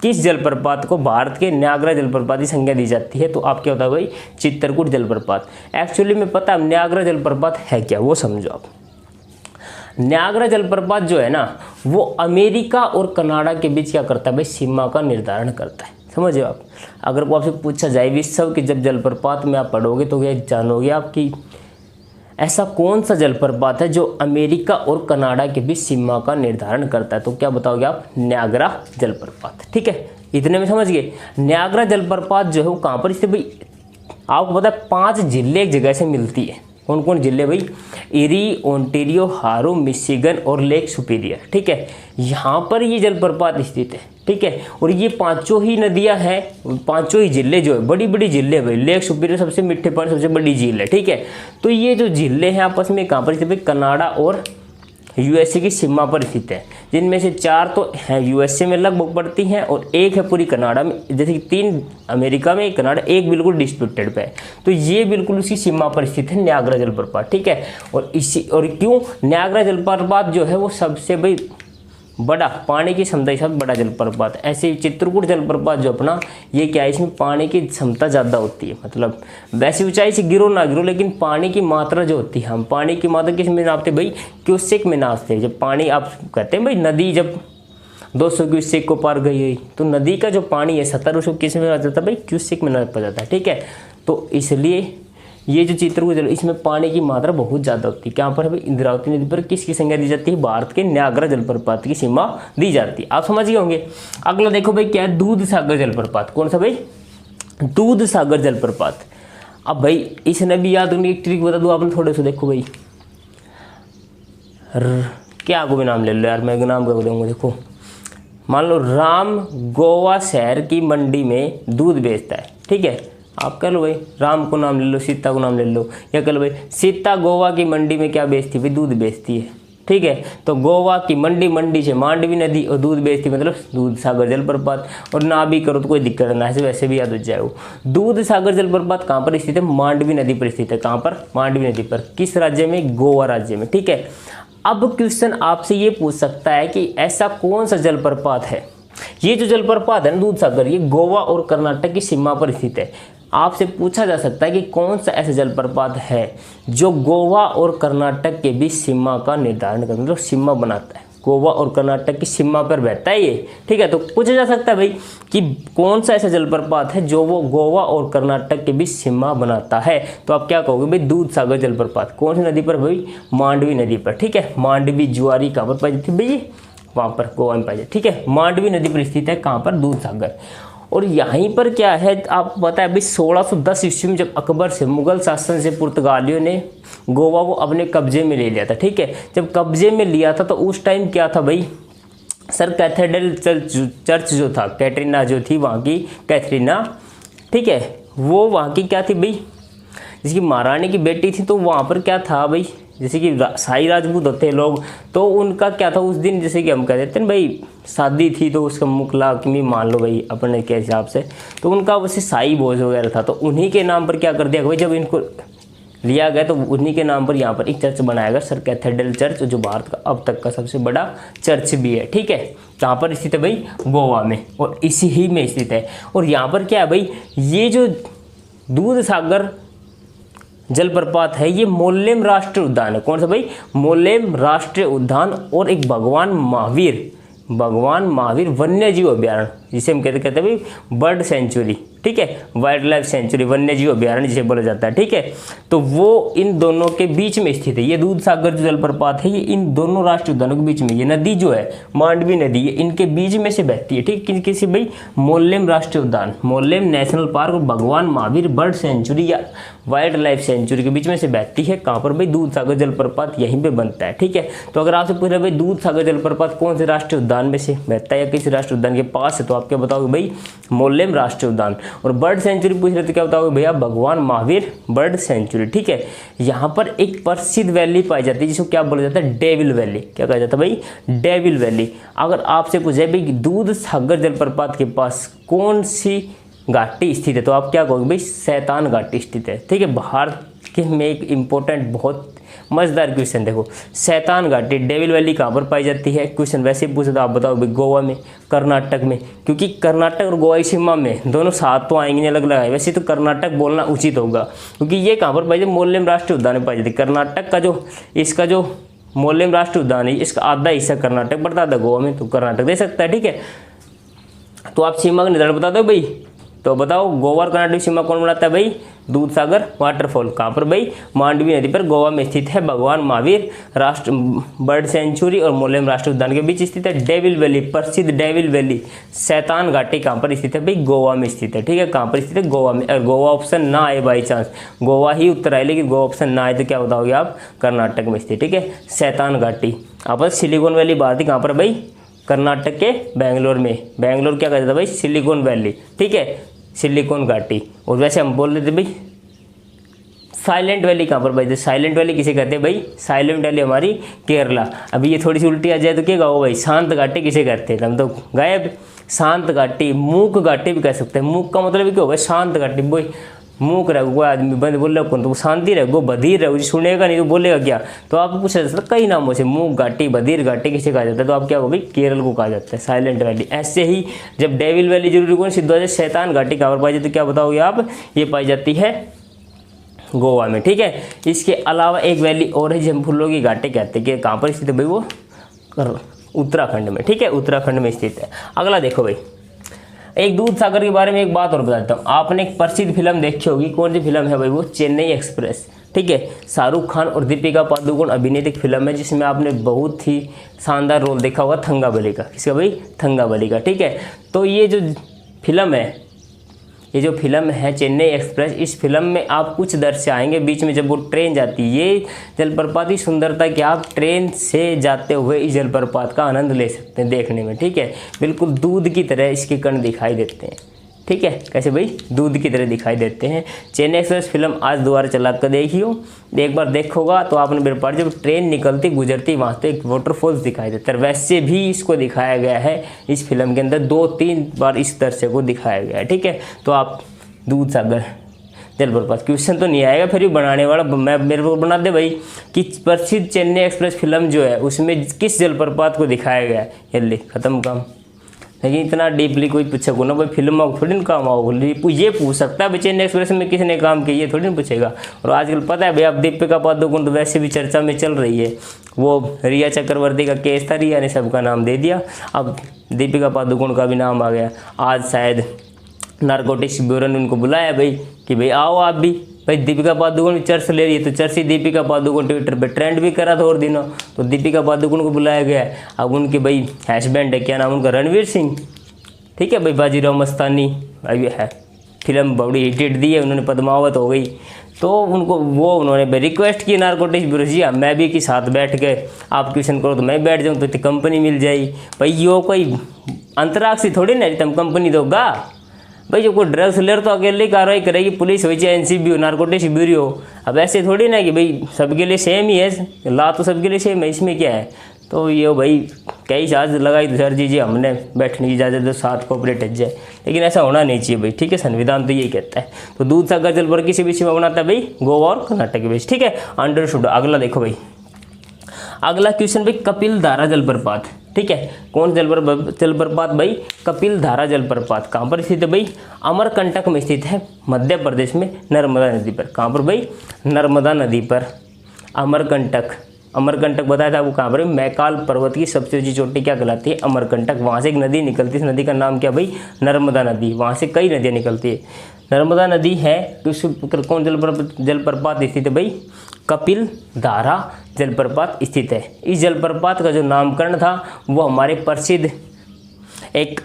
किस जलप्रपात को भारत के न्यागरा जलप्रपात की संज्ञा दी जाती है, तो आप क्या होता है भाई, चित्रकूट जलप्रपात। एक्चुअली में पता है न्यागरा जलप्रपात है क्या, वो समझो आप। न्यागरा जलप्रपात जो है ना, वो अमेरिका और कनाडा के बीच क्या करता है भाई, सीमा का निर्धारण करता है, समझे आप। अगर वो आपसे पूछा जाए विश्व के जब जलप्रपात में आप पढ़ोगे तो ये जानोगे आप कि ऐसा कौन सा जलप्रपात है जो अमेरिका और कनाडा के बीच सीमा का निर्धारण करता है, तो क्या बताओगे आप, न्यागरा जलप्रपात, ठीक है। इतने में समझ गए। न्यागरा जलप्रपात जो है वो कहाँ पर स्थित भाई, आपको पता है 5 जिले एक जगह से मिलती है। कौन कौन जिले भाई, इरी, ओंटारियो, हारो, मिशिगन और लेक सुपीरियर, ठीक है। यहाँ पर ये जलप्रपात स्थित है, ठीक है। और ये 5 ही नदियाँ हैं, 5 ही जिले जो है बड़ी बड़ी जिले भाई। लेक सुपीरियर सबसे मीठे पानी सबसे बड़ी झील है, ठीक है। तो ये जो जिले हैं आपस में कहाँ पर स्थित है, कनाडा और यूएसए की सीमा पर स्थित है, जिनमें से 4 तो हैं यूएसए में लगभग पड़ती हैं और 1 है पूरी कनाडा में, जैसे कि 3 अमेरिका में, 1 कनाडा, 1 बिल्कुल डिस्प्यूटेड पे है। तो ये बिल्कुल उसी सीमा पर स्थित है न्यागरा जलप्रपात, ठीक है। और क्यों न्यागरा जलप्रपात जो है वो सबसे भाई बड़ा पानी की क्षमता के साथ बड़ा जलप्रपात। ऐसे चित्रकूट जलप्रपात जो अपना, ये क्या है, इसमें पानी की क्षमता ज़्यादा होती है। मतलब वैसी ऊंचाई से गिरो ना गिरो, लेकिन पानी की मात्रा जो होती है, हम पानी की मात्रा किस में नापते भाई, क्यूसेक में नापते हैं। जब पानी आप कहते हैं भाई नदी जब 200 क्यूसेक को पार गई है, तो नदी का जो पानी है 70 उसको किस में नापा जाता है भाई, क्यूसेक में नापा जाता है, ठीक है। तो इसलिए ये जो चित्रकूट जल, इसमें पानी की मात्रा बहुत ज़्यादा होती है। क्या पर है, इंद्रावती नदी पर किसकी संज्ञा दी जाती है, भारत के न्यागरा जलप्रपात की सीमा दी जाती है। आप समझ गए होंगे। अगला देखो भाई क्या है, दूध सागर जलप्रपात। कौन सा भाई, दूध सागर जलप्रपात। अब भाई इसने भी याद रखने की ट्रिक बता दूँ आपने थोड़े से, देखो भाई क्या को भी नाम ले लो यार, मैं नाम कर दूँगा। देखो मान लो राम गोवा शहर की मंडी में दूध बेचता है, ठीक है। आप कह लो भाई राम को नाम ले लो, सीता को नाम ले लो, या कह लो भाई सीता गोवा की मंडी में क्या बेचती है भाई, दूध बेचती है, ठीक है। तो गोवा की मंडी, मंडी से मांडवी नदी, और दूध बेचती मतलब दूध सागर जलप्रपात। और ना भी करो तो कोई दिक्कत ना है, वैसे भी याद हो जाए। वो दूध सागर जलप्रपात कहाँ पर स्थित है, मांडवी नदी पर स्थित है। कहाँ पर, मांडवी नदी पर। किस राज्य में, गोवा राज्य में, ठीक है। अब क्वेश्चन आपसे ये पूछ सकता है कि ऐसा कौन सा जलप्रपात है, ये जो जलप्रपात है ना दूध सागर, ये गोवा और कर्नाटक की सीमा पर स्थित है। आपसे पूछा जा सकता है कि कौन सा ऐसा जलप्रपात है जो गोवा और कर्नाटक के बीच सीमा का निर्धारण करता है, मतलब सीमा बनाता है। गोवा और कर्नाटक की सीमा पर बहता है ये, ठीक है। तो पूछा जा सकता है भाई कि कौन सा ऐसा जलप्रपात है जो वो गोवा और कर्नाटक के बीच सीमा बनाता है, तो आप क्या कहोगे भाई, दूध सागर जलप्रपात। कौन सी नदी पर भाई, मांडवी नदी पर, ठीक है। मांडवी ज्वारी कहाँ पर पाई जाती है भाई, वहाँ पर गोवा में पाई जाती है, ठीक है। मांडवी नदी पर स्थित है, कहाँ पर, दूध सागर। और यहीं पर क्या है आपको पता है भाई, 1610 ईस्वी में जब अकबर से मुगल शासन से पुर्तगालियों ने गोवा को अपने कब्जे में ले लिया था, ठीक है। जब कब्जे में लिया था तो उस टाइम क्या था भाई, सर कैथेड्रल चर्च जो था, कैटरीना जो थी वहाँ की, कैथरीना, ठीक है, वो वहाँ की क्या थी भाई, जिसकी महारानी की बेटी थी, तो वहाँ पर क्या था भाई, जैसे कि शाही राजपूत होते हैं लोग, तो उनका क्या था उस दिन, जैसे कि हम कह देते हैं भाई शादी थी तो उसका मुखला की मान लो भाई अपने के हिसाब से, तो उनका वैसे शाही भोज वगैरह था, तो उन्हीं के नाम पर क्या कर दिया भाई, जब इनको लिया गया तो उन्हीं के नाम पर यहाँ पर एक चर्च बनाया गया, सर कैथेड्रल चर्च, जो भारत का अब तक का सबसे बड़ा चर्च भी है। ठीक है, कहाँ पर स्थित है भाई, गोवा में, और इसी ही में स्थित है। और यहाँ पर क्या है भाई, ये जो दूध सागर जलप्रपात है ये मोल्लेम राष्ट्रीय उद्यान है। कौन सा भाई, मोल्लेम राष्ट्रीय उद्यान, और एक भगवान महावीर वन्य जीव अभ्यारण्य, जिसे हम कहते हैं भाई बर्ड सेंचुरी। ठीक है, वाइल्ड लाइफ सेंचुरी, वन्य जीव अभ्यारण्य जिसे बोला जाता है। ठीक है, तो वो इन दोनों के बीच में स्थित है। ये दूध सागर जो जलप्रपात है ये इन दोनों राष्ट्रीय उद्यानों के बीच में, ये नदी जो है मांडवी नदी, ये इनके बीच में से बहती है। ठीक है, किसी भाई मोल्लेम राष्ट्रीय उद्यान, मोल्लेम नेशनल पार्क और भगवान महावीर बर्ड सेंचुरी या वाइल्ड लाइफ सेंचुरी के बीच में से बहती है। कहाँ पर भाई, दूध सागर जलप्रपात यहीं पे बनता है। ठीक है, तो अगर आपसे पूछ रहे भाई दूध सागर जलप्रपात कौन से राष्ट्रीय उद्यान में से बहता है या किसी राष्ट्रीय उद्यान के पास है, तो आप क्या बताओगे भाई, मोल्लेम राष्ट्रीय उद्यान। और बर्ड सेंचुरी पूछ रहे तो क्या बताओगे भैया, भगवान महावीर बर्ड सेंचुरी। ठीक है, यहाँ पर एक प्रसिद्ध वैली पाई जाती है जिसको क्या बोला जाता है, डेविल वैली। क्या कहा जाता है भाई, डेविल वैली। अगर आपसे पूछे भाई दूध सागर जलप्रपात के पास कौन सी घाटी स्थित है, तो आप क्या कहोगे भाई, शैतान घाटी स्थित है। ठीक है, भारत के में एक इम्पोर्टेंट बहुत मजेदार क्वेश्चन देखो, शैतान घाटी डेविल वैली कहाँ पर पाई जाती है, क्वेश्चन वैसे पूछे तो आप बताओ भाई गोवा में, कर्नाटक में, क्योंकि कर्नाटक और गोवा की सीमा में दोनों साथ तो आएंगे, अलग अलग है। वैसे तो कर्नाटक बोलना उचित होगा, क्योंकि ये कहाँ पर पाई जाती है, मोल्लेम राष्ट्रीय उद्यान में पाई जाती है। कर्नाटक का जो इसका जो मोल्लेम राष्ट्रीय उद्यान है इसका आधा हिस्सा कर्नाटक पड़ता था गोवा में, तो कर्नाटक दे सकता है। ठीक है, तो आप सीमा का निर्धारण बता दो भाई, तो बताओ गोवा और कर्नाटक सीमा कौन बनाता है भाई, दूध सागर वाटरफॉल। कहाँ पर भाई, मांडवी नदी पर गोवा में स्थित है। भगवान महावीर राष्ट्र बर्ड सेंचुरी और मोल्लेम राष्ट्रीय उद्यान के बीच स्थित है। डेविल वैली, प्रसिद्ध डेविल वैली, शैतान घाटी कहाँ पर स्थित है भाई, गोवा में स्थित है। ठीक है, कहाँ पर स्थित है, गोवा में। अगर गोवा ऑप्शन ना आए बाई चांस, गोवा ही उत्तर आए लेकिन गोवा ऑप्शन ना आए तो क्या बताओगे आप, कर्नाटक में स्थित। ठीक है, शैतान घाटी। आप सिलिकॉन वैली बात है कहाँ पर भाई, कर्नाटक के बेंगलोर में। बेंगलोर क्या कहता था भाई, सिलिकॉन वैली। ठीक है, सिलिकॉन घाटी। और वैसे हम बोल रहे थे भाई साइलेंट वैली कहाँ पर भाई, तो साइलेंट वैली किसे कहते हैं भाई, साइलेंट वैली हमारी केरला। अभी ये थोड़ी सी उल्टी आ जाए तो क्या कहो भाई, शांत घाटी किसे कहते हैं, हम तो गायब। शांत घाटी, मूक घाटी भी कह सकते हैं। मूक का मतलब क्या होगा, शांत घाटी। भाई मूक रहो, कोई आदमी बंद बोल रहा तो शांति रहो, बधिर रहो, सुनेगा नहीं तो बोलेगा क्या। तो आपको पूछ सकते कई नामों से, मूक घाटी, बधिर घाटी किसे कहा जाता है, तो आप क्या हो भाई, केरल को कहा जाता है साइलेंट वैली। ऐसे ही जब डेविल वैली जरूरी कौन सिद्ध हो जाए, शैतान घाटी कहाँ पर पाई जाती है, तो क्या बताओगे आप, ये पाई जाती है गोवा में। ठीक है, इसके अलावा एक वैली और है जिसे फूलों की घाटी कहते हैं, कि कहाँ पर स्थित है भाई, वो उत्तराखंड में। ठीक है, उत्तराखंड में स्थित है। अगला देखो भाई, एक दूध सागर के बारे में एक बात और बताता हूँ। आपने एक प्रसिद्ध फिल्म देखी होगी, कौन सी फिल्म है भाई, वो चेन्नई एक्सप्रेस। ठीक है, शाहरुख खान और दीपिका पादुकोण अभिनीत एक फिल्म है जिसमें आपने बहुत ही शानदार रोल देखा होगा थंगाबली का। किसका भाई, थंगाबली का। ठीक है, तो ये जो फिल्म है चेन्नई एक्सप्रेस, इस फिल्म में आप कुछ दृश्य आएंगे बीच में जब वो ट्रेन जाती है। ये जलप्रपात की सुंदरता कि आप ट्रेन से जाते हुए इस जलप्रपात का आनंद ले सकते हैं देखने में। ठीक है, बिल्कुल दूध की तरह इसके कण दिखाई देते हैं। ठीक है, कैसे भाई, दूध की तरह दिखाई देते हैं। चेन्नई एक्सप्रेस फिल्म आज दोबारा चला कर देखियो, एक बार देखोगा तो आपने मेरे पास जब ट्रेन निकलती गुजरती वहाँ तो एक वाटरफॉल्स दिखाई देता है। वैसे भी इसको दिखाया गया है इस फिल्म के अंदर, 2-3 बार इस दृश्य को दिखाया गया है। ठीक है, तो आप दूध सागर जलप्रपात, क्वेश्चन तो नहीं आएगा फिर भी बनाने वाला मैं मेरे को बना दे भाई कि प्रसिद्ध चेन्नई एक्सप्रेस फिल्म जो है उसमें किस जलप्रपात को दिखाया गया है, जल्दी खत्म काम। लेकिन इतना डीपली कोई पूछे को ना भाई, फिल्म थोड़ी ना काम आओ, ये पूछ सकता है भाई चेन्नई एक्सप्रेस में किसने काम किया, ये थोड़ी ना पूछेगा। और आजकल पता है भाई, अब दीपिका पादुकोण तो वैसे भी चर्चा में चल रही है। वो रिया चक्रवर्ती का केस था, रिया ने सबका नाम दे दिया, अब दीपिका पादुकोण का भी नाम आ गया। आज शायद नारकोटिक्स ब्यूरो ने उनको बुलाया भाई कि भाई आओ आप भी, भाई दीपिका पादुकोण चर्च ले रही है, तो चर्च ही दीपिका पादुकोण ट्विटर पे ट्रेंड भी करा था और दिनों, तो दीपिका पादुकोण को बुलाया गया है। अब उनके भाई हस्बैंड है, क्या नाम उनका, रणवीर सिंह। ठीक है भाई, बाजीराव मस्तानी अभी है, फिल्म बड़ी हिट दी है, उन्होंने पद्मावत हो गई, तो उन्होंने रिक्वेस्ट की नारकोटिक्स ब्यूरो जी मैं भी के साथ बैठ के आप क्वेश्चन करो तो मैं बैठ जाऊँ तो कंपनी मिल जाएगी। भाई यो कोई अंतराक्षी थोड़ी ना तुम कंपनी दोगा, भाई जो कोई ड्रग्स ले तो अकेले कार्रवाई करेगी पुलिस, हो चाहे एनसीबी हो, नारकोटिक्स ब्यूरो हो। अब ऐसे थोड़ी ना कि भाई सबके लिए सेम ही है, ला तो सबके लिए सेम है, इसमें क्या है। तो ये भाई कई चार्ज लगाई तो सर जी हमने बैठने की इजाज़त दो, साथ कोऑपरेट है जाए, लेकिन ऐसा होना नहीं चाहिए भाई, ठीक है। संविधान तो यही कहता है। तो दूध सागर जल पर किसी बीच में बनाता है भाई, गोवा और कर्नाटक के बीच, ठीक है, अंडरस्टूड। अगला देखो भाई, अगला क्वेश्चन भाई, कपिल धारा जलप्रपात, ठीक है। कौन जलप्रपात भाई, कपिल धारा जलप्रपात कहाँ पर स्थित है भाई, अमरकंटक में स्थित है, मध्य प्रदेश में, नर्मदा नदी पर। कहाँ पर भाई, नर्मदा नदी पर। अमरकंटक, अमरकंटक बताया था वो कहाँ पर, मैकाल पर्वत की सबसे ऊंची चोटी क्या कहलाती है, अमरकंटक। वहाँ से एक नदी निकलती है, इस नदी का नाम क्या भाई, नर्मदा नदी। वहाँ से कई नदियाँ निकलती है, नर्मदा नदी है। कौन जलप्रपात स्थित है भाई, कपिल धारा जलप्रपात स्थित है। इस जलप्रपात का जो नामकरण था वो हमारे प्रसिद्ध एक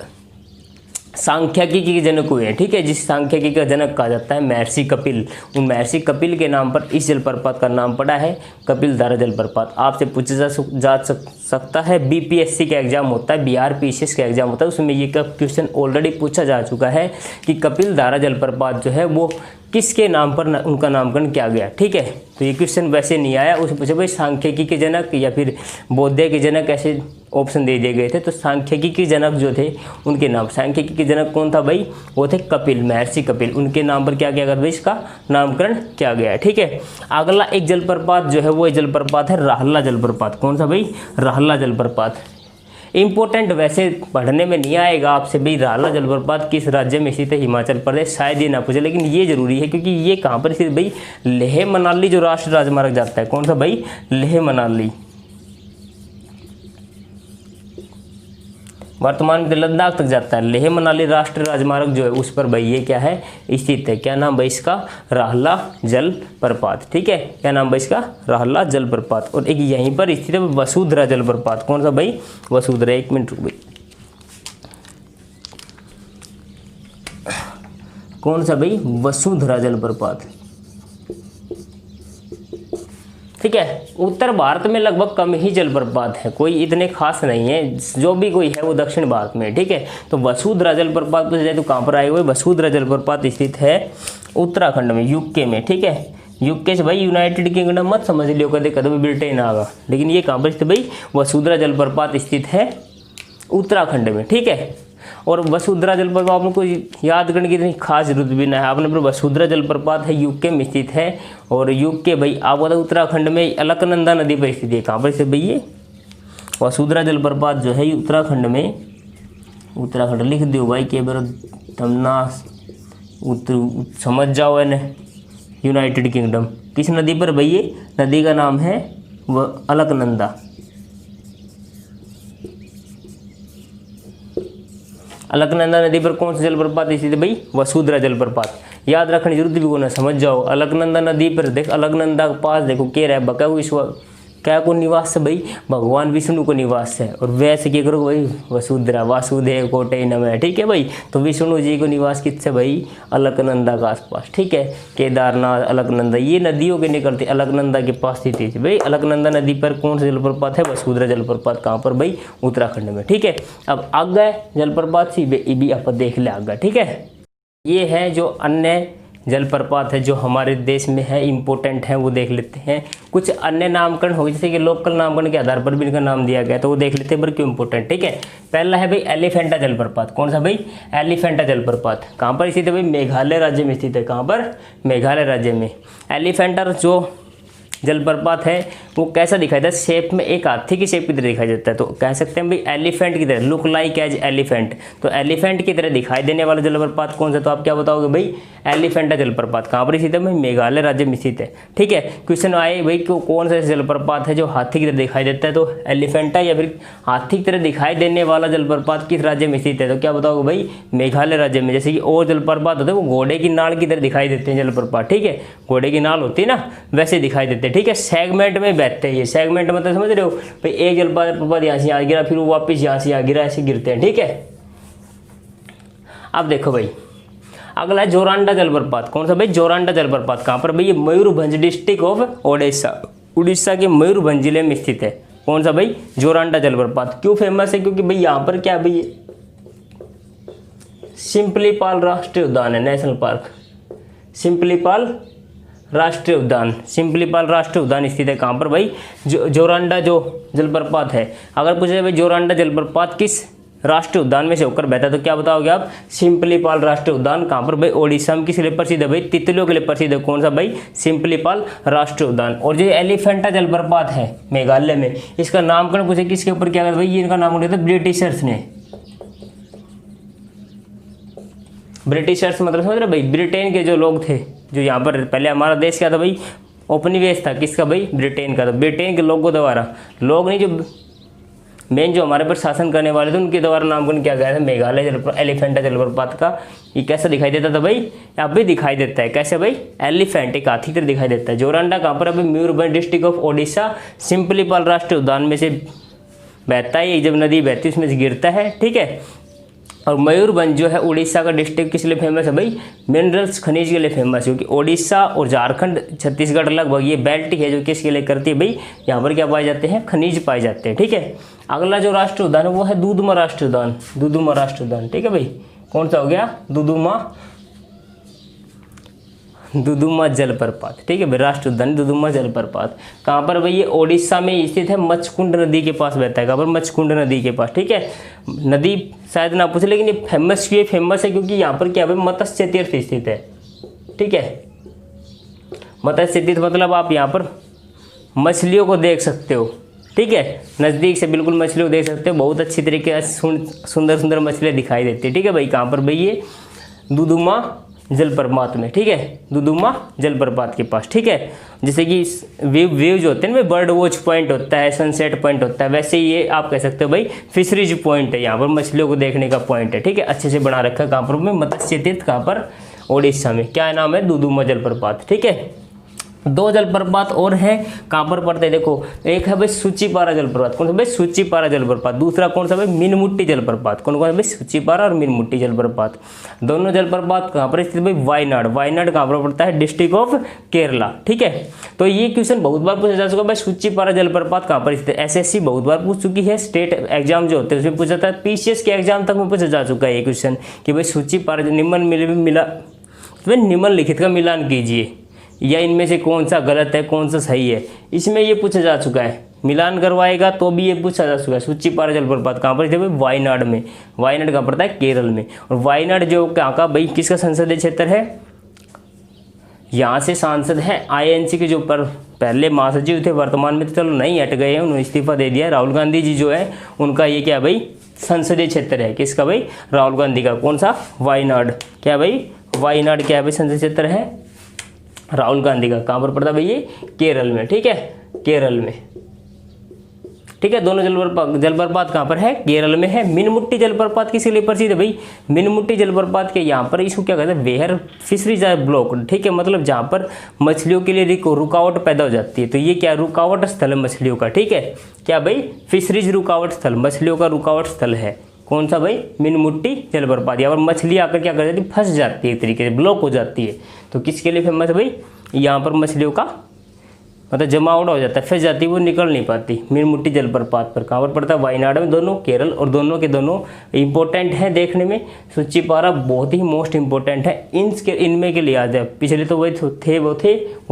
सांख्यिकी के जनक हुए हैं, ठीक है, जिस सांख्यिकी का जनक कहा जाता है महर्षि कपिल। उन महर्षि कपिल के नाम पर इस जलप्रपात का नाम पड़ा है कपिल धारा जलप्रपात। आपसे पूछा जा सकता है, बीपीएससी का एग्जाम होता है, बिहार पीसीएस का एग्जाम होता है, उसमें ये क्वेश्चन ऑलरेडी पूछा जा चुका है कि कपिल धारा जलप्रपात जो है वो किसके नाम पर उनका नामकरण किया गया, ठीक है। तो ये क्वेश्चन वैसे नहीं आया, उसे पूछा भाई सांख्यिकी के जनक या फिर बौद्ध के जनक, ऐसे ऑप्शन दे दिए गए थे। तो सांख्यिकी के जनक जो थे उनके नाम, सांख्यिकी के जनक कौन था भाई, वो थे कपिल, महर्षि कपिल। उनके नाम पर क्या किया गया भाई, इसका नामकरण किया गया है, ठीक है। अगला एक जलप्रपात जो है वो जलप्रपात है राहला जलप्रपात। कौन सा भाई, राहला जलप्रपात। इंपॉर्टेंट वैसे पढ़ने में नहीं आएगा आपसे भाई, राहला जलप्रपात किस राज्य में स्थित है, हिमाचल प्रदेश, शायद ये ना पूछे, लेकिन ये जरूरी है क्योंकि ये कहाँ पर स्थित भाई, लेह मनाली जो राष्ट्रीय राजमार्ग जाता है। कौन सा भाई, लेह मनाली। वर्तमान में लद्दाख तक जाता है, लेह मनाली राष्ट्रीय राजमार्ग जो है उस पर भाई ये क्या है, स्थित है। क्या नाम भाई इसका, राहला जलप्रपात, ठीक है। क्या नाम भाई इसका, राहला जलप्रपात। और एक यहीं पर स्थित है वसुधरा जलप्रपात। कौन सा भाई, वसुधरा। एक मिनट रुक भाई, कौन सा भाई, वसुधरा जलप्रपात, ठीक है। उत्तर भारत में लगभग कम ही जलप्रपात है, कोई इतने खास नहीं है, जो भी कोई है वो दक्षिण भारत में, ठीक है। तो वसुधरा जलप्रपात पूछा जाए तो कहाँ पर आए हुए, वसुधरा जलप्रपात स्थित है उत्तराखंड में, यूके में, ठीक है। यूके से भाई यूनाइटेड किंगडम मत समझ लियो, कदे कदम ब्रिटेन आगा, लेकिन ये कहाँ पर स्थित भाई, वसुधरा जलप्रपात स्थित है उत्तराखंड में, ठीक है। और वसुधरा जलप्रपात आपको याद करने की इतनी खास जरूरत भी ना है, आपने पर वसुधरा जलप्रपात है, यूके में स्थित है। और यूके भाई आपको पता उत्तराखंड में अलकनंदा नदी पर स्थित है। कहाँ पर स्थित भाई ये वसुधरा जलप्रपात जो है उत्तराखंड में, उत्तराखंड लिख दो भाई के बार तमना समझ जाओ है ना। यूनाइटेड किंगडम किस नदी पर भाई, ये नदी का नाम है वह अलकनंदा। अलकनंदा नदी पर कौन सा जलप्रपात स्थित है भाई, वसुधरा जलप्रपात। याद रखने की जरूरत भी होना, समझ जाओ। अलकनंदा नदी पर देख, अलकनंदा के पास देखो क्या रहा है, बका विश्व क्या को निवास है भाई, भगवान विष्णु को निवास है। और वैसे क्या करो भाई, वसुधरा वासुदेव कोटे नमः, ठीक है भाई। तो विष्णु जी को निवास किससे भाई, अलकनंदा के आसपास, ठीक है। केदारनाथ, अलकनंदा, ये नदियों के निकलते अलकनंदा के पास स्थित है भाई। अलकनंदा नदी पर कौन सा जलप्रपात है, वसुधरा जलप्रपात। कहाँ पर भाई, उत्तराखंड में, ठीक है। अब आगे जलप्रपात सी भी आप देख ले आगे, ठीक है। ये है जो अन्य जलप्रपात है जो हमारे देश में है, इम्पोर्टेंट है, वो देख लेते हैं। कुछ अन्य नामकरण हो जैसे कि लोकल नामकरण के आधार पर भी इनका नाम दिया गया, तो वो देख लेते हैं पर क्यों इम्पोर्टेंट, ठीक है। पहला है भाई एलिफेंटा जलप्रपात। कौन सा भाई, एलिफेंटा जलप्रपात। कहाँ पर स्थित है भाई, मेघालय राज्य में स्थित है। कहाँ पर, मेघालय राज्य में। एलिफेंटा जो जलप्रपात है वो कैसा दिखाई देता है, शेप में एक हाथी की शेप की तरह दिखाई देता है। तो कह सकते हैं भाई एलिफेंट की तरह, लुक लाइक एज एलिफेंट। तो एलिफेंट की तरह दिखाई देने वाला जलप्रपात कौन सा, तो आप क्या बताओगे भाई, एलिफेंटा जलप्रपात। कहाँ पर स्थित है भाई, मेघालय राज्य में स्थित है, ठीक है। क्वेश्चन आए भाई कि कौन सा जलप्रपात है जो हाथी की तरह दिखाई देता है, तो एलिफेंटा या फिर हाथी की तरह दिखाई देने वाला जलप्रपात किस राज्य में स्थित है, तो क्या बताओगे भाई, मेघालय राज्य में। जैसे कि और जलप्रपात होते हैं वो घोड़े की नाल की तरह दिखाई देते हैं जलप्रपात, ठीक है। घोड़े की नाल होती है ना, वैसे दिखाई देते हैं, ठीक है। सेगमेंट में बहते हैं ये, सेगमेंट मतलब समझ रहे हो भाई, एक जलप्रपात यहाँ से यहाँ गिरा, फिर वो वापस यहाँ से यहाँ गिरा, ऐसे गिरते हैं, ठीक है। अब देखो भाई अगला है जोरांडा जलप्रपात। कौन सा भाई, जोरांडा जलप्रपात। कहाँ पर भाई, ये मयूरभंज डिस्ट्रिक्ट ऑफ ओडिशा, उड़ीसा के मयूरभंज जिले में स्थित है। कौन सा भाई, जोरांडा जलप्रपात। क्यों फेमस है, क्योंकि भाई यहाँ पर क्या भाई सिम्पलीपाल राष्ट्रीय उद्यान है, नेशनल पार्क। सिम्पलीपाल राष्ट्रीय उद्यान, सिम्पलीपाल राष्ट्रीय उद्यान स्थित है कहाँ पर भाई, जोरांडा जो जलप्रपात है। अगर पूछे भाई जोरांडा जलप्रपात किस राष्ट्रीय उद्यान में से होकर बहता है तो क्या बताओगे आप, सिम्पलीपाल राष्ट्रीय उद्यान। कहाँ पर भाई, ओडिशा में। किस लिए प्रसिद्ध है भाई, तितलियों के लिए प्रसिद्ध है। कौन सा भाई, सिम्पलीपाल राष्ट्रीय उद्यान। और जो एलिफेंटा जलप्रपात है मेघालय में, इसका नामकरण पूछे किसके ऊपर क्या करते भाई, ये इनका नामकरण किया था ब्रिटिशर्स ने। ब्रिटिशर्स मतलब समझ रहे भाई, ब्रिटेन के जो लोग थे, जो यहाँ पर पहले हमारा देश क्या था भाई, उपनिवेश था किसका भाई, ब्रिटेन का। तो ब्रिटेन के लोगों द्वारा, लोग नहीं जो मेन जो हमारे पर शासन करने वाले थे उनके द्वारा नामकरण किया गया था मेघालय एलिफेंटा जलप्रपात का। ये कैसा दिखाई देता था भाई, यहाँ भी दिखाई देता है। कैसे भाई, एलिफेंट एक हाथी तरह दिखाई देता है। जोरांडा कहाँ पर अभी, मयूरभंज डिस्ट्रिक्ट ऑफ ओडिशा, सिम्पलीपाल राष्ट्रीय उद्यान में से बहता है। जब नदी बहती है उसमें से गिरता है, ठीक है। और मयूरभंज जो है उड़ीसा का डिस्ट्रिक्ट किस लिए फेमस है भाई, मिनरल्स खनिज के लिए फेमस है। क्योंकि ओडिशा और झारखंड, छत्तीसगढ़ लगभग ये बेल्ट है जो किसके लिए करती है भाई, यहाँ पर क्या पाए जाते हैं, खनिज पाए जाते हैं, ठीक है। अगला जो राष्ट्रीय उद्यान है वो है दुदुमा राष्ट्रीय उद्यान, दुदुमा राष्ट्रीय उद्यान, ठीक है भाई। कौन सा हो गया, दुदुमा जलप्रपात, ठीक है भाई। राष्ट्रीय उद्यान दुदुमा जलप्रपात कहाँ पर भाई, ये ओडिशा में स्थित है, मचकुंड नदी के पास बहता है। कहाँ पर, मचकुंड नदी के पास, ठीक है। नदी शायद ना पूछे, लेकिन ये फेमस क्यों फेमस है, क्योंकि यहाँ पर क्या है, मत्स्य तीर्थ स्थित है, ठीक है। मत्स्य तीर्थ मतलब आप यहाँ पर मछलियों को देख सकते हो, ठीक है। नज़दीक से बिल्कुल मछलियों को देख सकते हो, बहुत अच्छी तरीके से सुंदर सुंदर मछलियाँ दिखाई देती है, ठीक है भाई। कहाँ पर भाई, ये दुदुमा जलप्रपात में, ठीक है, दुदुमा जलप्रपात के पास, ठीक है। जैसे कि व्यू जो होते हैं ना, बर्ड वॉच पॉइंट होता है, सनसेट पॉइंट होता है, वैसे ये आप कह सकते हो भाई फिशरीज पॉइंट है। यहाँ पर मछलियों को देखने का पॉइंट है, ठीक है। अच्छे से बना रखा है। कहाँ पर, मत्स्य तीर्थ कहाँ पर, ओडिशा में। क्या नाम है, दुदुमा जलप्रपात, ठीक है। दो जलप्रपात और हैं, कहाँ पर पड़ते हैं देखो, एक है भाई सूचीपारा जलप्रपात। कौन सा भाई, सूचीपारा जलप्रपात। दूसरा कौन सा भाई, मीनमुट्टी जलप्रपात। कौन कौन भाई, सूचीपारा और मीनमुट्टी जलप्रपात। दोनों जलप्रपात कहाँ पर स्थित भाई, वायनाड। वायनाड कहाँ पर पड़ता है, डिस्ट्रिक्ट ऑफ केरला, ठीक है। तो ये क्वेश्चन बहुत बार पूछा जा चुका है भाई, सूचीपारा जलप्रपात कहाँ पर स्थित है। एसएससी बहुत बार पूछ चुकी है, स्टेट एग्जाम जो होते हैं उसमें पूछा था, पीसीएस के एग्जाम तक में पूछा जा चुका है ये क्वेश्चन कि भाई सूचीपारा निम्नलिखित का मिलान कीजिए, या इनमें से कौन सा गलत है कौन सा सही है, इसमें ये पूछा जा चुका है। मिलान करवाएगा तो भी ये पूछा जा चुका है। सूचीपारा जलप्रपात कहाँ पर है, वायनाड में। वायनाड कहाँ पड़ता है, केरल में। और वायनाड जो कहाँ का भाई, किसका संसदीय क्षेत्र है, यहाँ से सांसद है आईएनसी के जो पर पहले महासचिव थे, वर्तमान में तो चलो नहीं हट गए हैं, उन्होंने इस्तीफा दे दिया। राहुल गांधी जी जो है उनका ये क्या भाई, संसदीय क्षेत्र है। किसका भाई, राहुल गांधी का। कौन सा, वायनाड। क्या भाई, वायनाड क्या है भाई, संसदीय क्षेत्र है राहुल गांधी का। कहाँ पर पड़ता है भाई, ये केरल में, ठीक है, केरल में, ठीक है। दोनों जलप्रपात कहाँ पर है, केरल में है। मीनमुट्टी जलप्रपात किसके लिए प्रसिद्ध है भाई, मीनमुट्टी जलप्रपात के यहाँ पर इसको क्या कहते हैं, वेयर फिशरीज ब्लॉक, ठीक है। मतलब जहाँ पर मछलियों के लिए रुकावट पैदा हो जाती है, तो ये क्या रुकावट स्थल है मछलियों का, ठीक है। क्या भाई, फिशरीज रुकावट स्थल, मछलियों का रुकावट स्थल है। कौन सा भाई, मीनमुट्टी जलप्रपात। यहाँ पर मछली आकर क्या कर जाती है, फंस जाती है, एक तरीके से ब्लॉक हो जाती है। तो किसके लिए फेमस है भाई, यहाँ पर मछलियों का मतलब जमावट हो जाता है, फंस जाती है, वो निकल नहीं पाती। मीनमुट्टी जलप्रपात पर कहाँ पर पड़ता है, वायनाड में। दोनों केरल, और दोनों के दोनों इंपॉर्टेंट हैं देखने में। सूचीपारा बहुत ही मोस्ट इंपॉर्टेंट है इनमें के लिए आ जाए। पिछले तो वही थे वो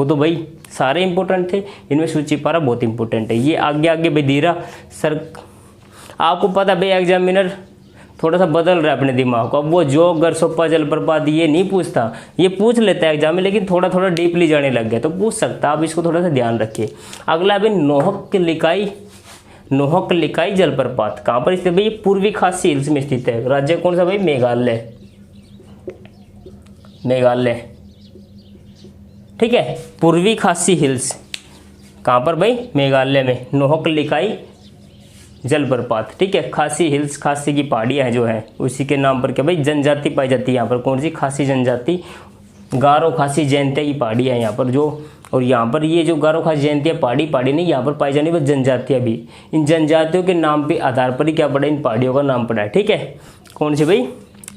तो भाई सारे इंपॉर्टेंट थे, इनमें सूचीपारा बहुत इंपॉर्टेंट है। ये आगे आगे भाई धीरा सर, आपको पता भाई एग्जामिनर थोड़ा सा बदल रहा है अपने दिमाग को। अब वो जोग गरसोप्पा जलप्रपात ये नहीं पूछता, ये पूछ लेता है एग्जाम में, लेकिन थोड़ा थोड़ा डीपली जाने लग गया तो पूछ सकता है। आप इसको थोड़ा सा ध्यान रखिए। अगला भाई नोहकलिकाई जलप्रपात कहाँ पर स्थित है भाई, पूर्वी खासी हिल्स में स्थित है। राज्य कौन सा भाई, मेघालय, ठीक है। पूर्वी खासी हिल्स कहाँ पर भाई, मेघालय में। नोहकलिकाई जलप्रपात, ठीक है। खासी हिल्स, खासी की पहाड़ियाँ हैं जो है उसी के नाम पर क्या भाई, जनजाति पाई जाती है यहाँ पर। कौन सी, खासी जनजाति, गारो खासी जयंतिया की पहाड़ियाँ हैं यहाँ पर जो। और यहाँ पर ये जो गारो खासी जयंतिया पहाड़ी नहीं यहाँ पर पाई जाने वाली जनजातियाँ भी, इन जनजातियों के नाम पे आधार पर ही क्या पड़ा, इन पहाड़ियों का नाम पड़ा है, ठीक है। कौन सी भाई,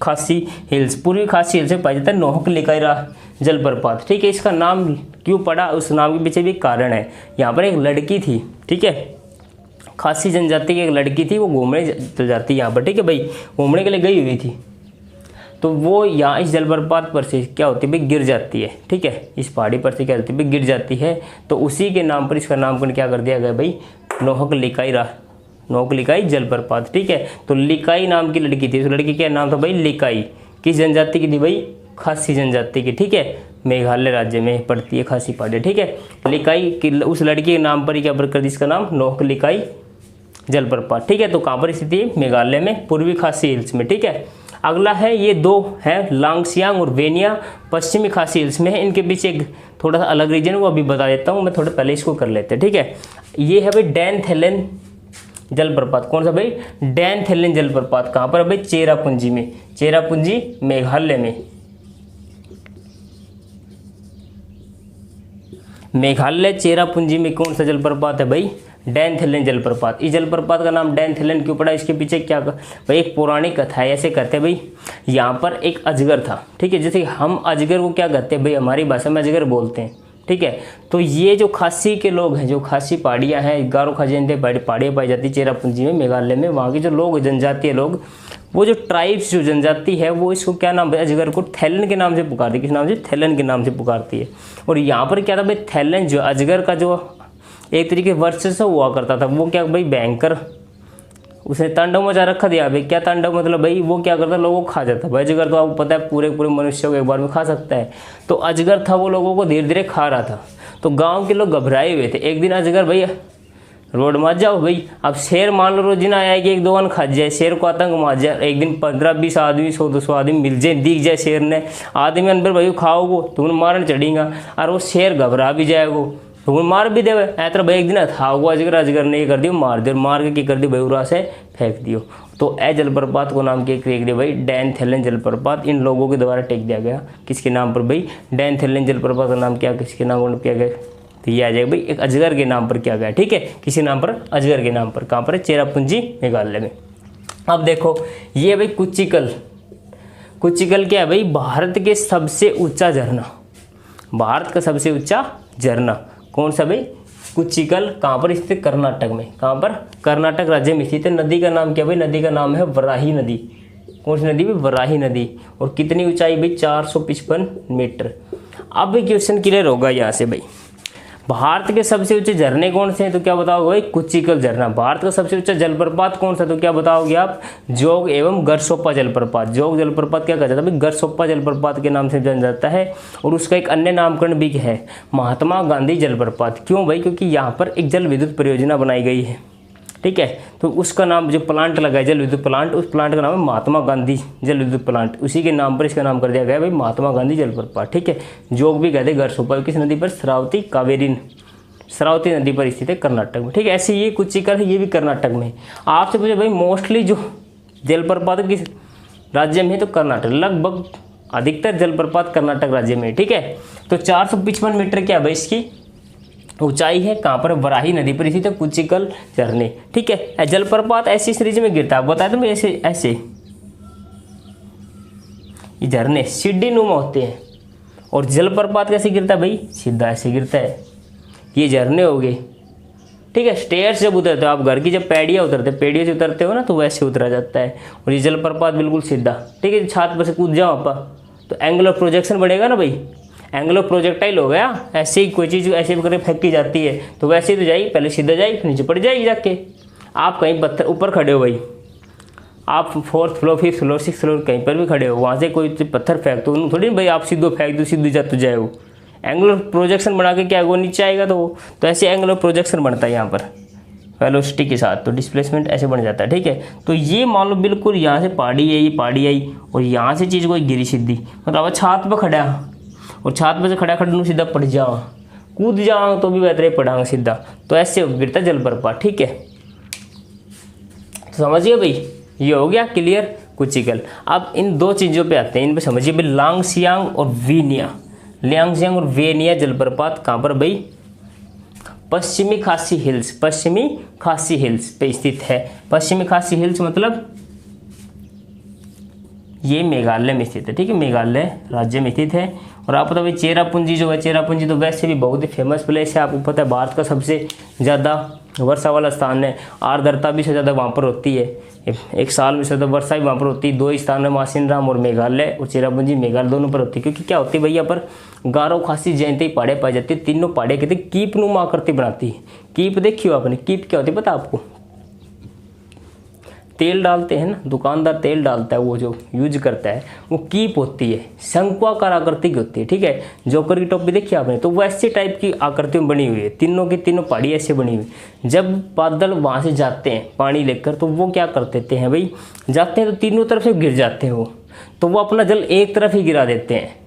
खासी हिल्स। पूर्वी खासी हिल्स में पाया जाता है नोहकलिकाई जलप्रपात, ठीक है। इसका नाम क्यों पड़ा, उस नाम के पीछे भी कारण है। यहाँ पर एक लड़की थी, ठीक है, खासी जनजाति की एक लड़की थी, वो घूमने चल जाती यहाँ पर, ठीक है भाई, घूमने के लिए गई हुई थी। तो वो यहाँ इस जलप्रपात पर से क्या होती है भाई, गिर जाती है। ठीक है, इस पहाड़ी पर से क्या होती है भाई, गिर जाती है। तो उसी के नाम पर इसका नामकरण क्या कर दिया गया भाई, नोहकलिकाई जलप्रपात। ठीक है, तो लिकाई नाम की लड़की थी, उस लड़की का नाम था भाई लिकाई। किस जनजाति की थी भाई, खासी जनजाति की। ठीक है, मेघालय राज्य में पड़ती है खासी पहाड़ी। ठीक है, लिकाई की उस लड़की के नाम पर ही क्या कर दिया इसका नाम, नोहकलिकाई जलप्रपात। ठीक है, तो कहाँ पर स्थित है, मेघालय में पूर्वी खासी हिल्स में। ठीक है, अगला है, ये दो है लांगसियांग और वेनिया, पश्चिमी खासी हिल्स में है। इनके पीछे एक थोड़ा सा अलग रीजन वो अभी बता देता हूँ मैं, थोड़ा पहले इसको कर लेते हैं। ठीक है, ये है भाई डैन थेलन जलप्रपात। कौन सा भाई, डैन थेलन जलप्रपात। कहाँ पर भाई, चेरापूंजी में, चेरापूंजी मेघालय में। मेघालय चेरापूंजी में कौन सा जलप्रपात है भाई, डैन थेलन जलप्रपात। इस जलप्रपात का नाम डैन थेलन क्यों पड़ा, इसके पीछे क्या भाई एक पौराणिक कथा है। ऐसे कहते हैं भाई, यहाँ पर एक अजगर था। ठीक है, जैसे हम अजगर को क्या कहते हैं भाई, हमारी भाषा में अजगर बोलते हैं। ठीक है, तो ये जो खासी के लोग हैं, जो खासी पहाड़ियाँ हैं, गारो खासी पहाड़ियाँ पाई जाती है चेरापूंजी में, मेघालय में, वहाँ के जो लोग जनजातीय लोग, वो जो ट्राइब्स जो जनजाति है, वो इसको क्या नाम है, अजगर को थैलन के नाम से पुकारती है। किस नाम से, थैलन के नाम से पुकारती है। और यहाँ पर क्या था भाई, थैलन जो अजगर का जो एक तरीके वर्चस्व हुआ करता था, वो क्या भाई भयंकर, उसने तांडव मचा रखा था। भाई क्या तांडव मतलब भाई, वो क्या करता, लोगों को खा जाता भाई। अजगर तो आपको पता है पूरे मनुष्यों को एक बार में खा सकता है। तो अजगर था, वो लोगों को धीरे धीरे खा रहा था। तो गांव के लोग घबराए हुए थे। एक दिन अजगर भैया रोड मत जाओ भाई, अब शेर मान लो रोज ना आया कि एक दो वन खा जाए, शेर को आतंक मार जाए। एक दिन 15-20 आदमी 100-200 आदमी मिल जाए, दिख जाए शेर ने, आदमी अंदर भाई खाओगो तो उन्हें मारने चढ़ेगा, और वो शेर घबरा भी जाएगो तो उन्हें मार भी देवे। ऐतर भाई एक दिन खाओगो अजगर ने कर दियो, मार दियो, मार के कर दियो भाई उरा से फेंक दियो। तो ए जलप्रपात को नाम टेक दिया भाई डैन थेलन जलप्रपात। इन लोगों के द्वारा टेक दिया गया, किसके नाम पर भाई, डैन थेलन जलप्रपात का नाम क्या, किसके नाम पर किया गया, तो ये आ जाएगा भाई एक अजगर के नाम पर किया गया। ठीक है, किसी नाम पर, अजगर के नाम पर। कहाँ पर है, चेरापूंजी मेघालय में। अब देखो ये भाई कुचिकल, कुचिकल क्या है भाई, भारत के सबसे ऊंचा झरना, भारत का सबसे ऊंचा झरना कौन सा भाई, कुचिकल। कहाँ पर स्थित, कर्नाटक में। कहाँ पर, कर्नाटक राज्य में स्थित है। नदी का नाम क्या भाई, नदी का नाम है वराही नदी। कौन सी नदी भाई, वराही नदी। और कितनी ऊंचाई भाई, 455 मीटर। अब क्वेश्चन क्लियर होगा यहाँ से भाई, भारत के सबसे ऊंचे झरने कौन से हैं, तो क्या बताओगे भाई, कुचिकल झरना। भारत का सबसे ऊंचा जलप्रपात कौन सा, तो क्या बताओगे आप, जोग एवं गरसोप्पा जलप्रपात। जोग जलप्रपात क्या कहता है भाई, गरसोप्पा जलप्रपात के नाम से जाना जाता है। और उसका एक अन्य नामकरण भी है, महात्मा गांधी जलप्रपात। क्यों भाई, क्योंकि यहाँ पर एक जल विद्युत परियोजना बनाई गई है। ठीक है, तो उसका नाम जो प्लांट लगा है, जल विद्युत प्लांट, उस प्लांट का नाम है महात्मा गांधी जल विद्युत प्लांट। उसी के नाम पर इसका नाम कर दिया गया है भाई महात्मा गांधी जलप्रपात। ठीक है, जोग भी कहते हैं गरसोप्पा, किस नदी पर, श्रावती कावेरी, श्रावती नदी पर स्थित है कर्नाटक में। ठीक है, ऐसे ये कुचिकल है, ये भी कर्नाटक में। आपसे पूछे भाई मोस्टली जो जलप्रपात किस राज्य में है, तो कर्नाटक, लगभग अधिकतर जलप्रपात कर्नाटक राज्य में। ठीक है, तो 455 मीटर क्या भाई इसकी ऊंचाई है। कहाँ पर, वराही नदी पर स्थित है कुचिकल झरने। ठीक है, जलप्रपात ऐसी सीरीज में गिरता है, बताया तो ऐसे ऐसे ये झरने सीढ़ी नुमा होते हैं। और जलप्रपात कैसे गिरता है भाई, सीधा ऐसे गिरता है। ये झरने हो गए। ठीक है, स्टेयर्स जब उतरते हो आप, घर की जब पैड़ियाँ उतरते, पैड़ियों से उतरते हो ना, तो वैसे उतरा जाता है। और ये जलप्रपात बिल्कुल सीधा। ठीक है, छत पर से कूद जाओ आप तो एंगल ऑफ प्रोजेक्शन बढ़ेगा ना भाई, एंगल ऑफ प्रोजेक्टाइल हो गया। ऐसे ही कोई चीज़ ऐसे करके फेंकी जाती है तो वैसे ही तो जाएगी, पहले सीधा जाएगी फिर नीचे पड़ जाएगी जाके। आप कहीं पत्थर ऊपर खड़े हो भाई, आप 4th floor 5th floor 6th floor कहीं पर भी खड़े हो, वहाँ से कोई पत्थर फेंक तो थोड़ी भाई आप सीधो फेंक दो, सीधे जा तो जाए वो। एंगल ऑफ प्रोजेक्शन बना के क्या वो नीचे आएगा तो ऐसे एंगल ऑफ प्रोजेक्शन बनता है यहाँ पर वेलोसिटी के साथ, तो डिस्प्लेसमेंट ऐसे बन जाता है। ठीक है, तो ये मान लो बिल्कुल यहाँ से पहाड़ी है, ये पहाड़ी आई और यहाँ से चीज़ कोई गिरी सीधी, मतलब अब छात पर खड़ा और छात पर से खड़ा खड़ा सीधा पड़ जाओ, कूद जाओ तो भी बेहतर पड़ांगे सीधा, तो ऐसे गिरता जलप्रपात। ठीक है, तो समझिए भाई, ये हो गया क्लियर कुचिकल। अब इन दो चीज़ों पे आते हैं, इन पे समझिए भाई लांगसियांग और वेनिया, लांगसियांग और वेनिया जलप्रपात कहाँ पर भाई, पश्चिमी खासी हिल्स, पश्चिमी खासी हिल्स पे स्थित है। पश्चिमी खासी हिल्स मतलब ये मेघालय में स्थित है, ठीक है, मेघालय राज्य में स्थित है। और आप पता भाई चेरापूंजी जो है, चेरापूंजी तो वैसे भी बहुत ही फेमस प्लेस है, आपको पता है भारत का सबसे ज़्यादा वर्षा वाला स्थान है, आर्द्रता भी सबसे ज़्यादा वहाँ पर होती है, एक साल में सबसे ज़्यादा वर्षा भी वहाँ पर होती है। 2 स्थान है, मासिनराम और मेघालय, और चेरापूंजी मेघालय दोनों पर होती है। क्योंकि क्या होती है भैया पर गारो, खासी, जयंती पहाड़े पाई जाती है, तीनों पहाड़े कहते हैं कीप नुमा आकृति बनाती है। कीप देखियो आपने, कीप क्या होती है पता आपको? तेल डालते हैं ना, दुकानदार तेल डालता है, वो जो यूज करता है वो कीप होती है, शंक्वाकार आकृति की होती है, ठीक है। जोकर की टोपी देखी आपने, तो वो ऐसी टाइप की आकृति में बनी हुई है, तीनों की तीनों पहाड़ी ऐसे बनी हुई। जब बादल वहाँ से जाते हैं पानी लेकर, तो वो क्या कर देते हैं भाई, जाते हैं तो तीनों तरफ से गिर जाते हैं वो, तो वो अपना जल एक तरफ ही गिरा देते हैं,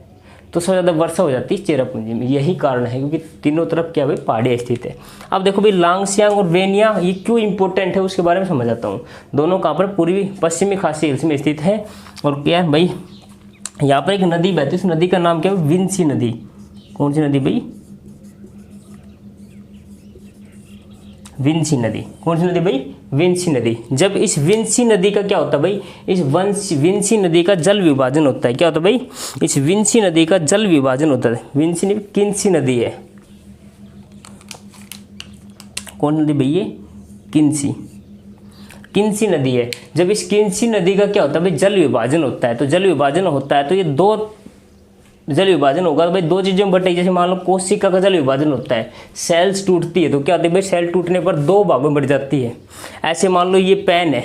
तो सबसे ज़्यादा वर्षा हो जाती है चेरापूंजी में। यही कारण है, क्योंकि तीनों तरफ क्या भाई पहाड़ी स्थित है। अब देखो भाई लांगसियांग और वेनिया ये क्यों इंपॉर्टेंट है उसके बारे में समझ आता हूँ। दोनों कहाँ पर, पूर्वी पश्चिमी खासी हिल्स में स्थित है। और क्या है भाई, यहाँ पर एक नदी बहती है, उस नदी का नाम क्या है? विंसी नदी। कौन सी नदी भाई? विंसी नदी। कौन सी नदी भाई? विंसी नदी। जब इस विंसी नदी का क्या होता है भाई, इस विंसी नदी का जल विभाजन होता है। क्या होता है भाई? इस विंसी नदी का जल विभाजन होता है। विंसी नदी किन्सी नदी है। कौन नदी भाई? ये किन्सी, किन्सी नदी है। जब इस किन्सी नदी का क्या होता है भाई, जल विभाजन होता है, तो जल विभाजन होता है तो ये दो जल विभाजन होगा तो भाई दो चीज़ों में बटेगी। जैसे मान लो कोशिका का जल विभाजन होता है, सेल्स टूटती है, तो क्या होता है भाई, सेल टूटने पर 2 भागों में बट जाती है। ऐसे मान लो ये पेन है,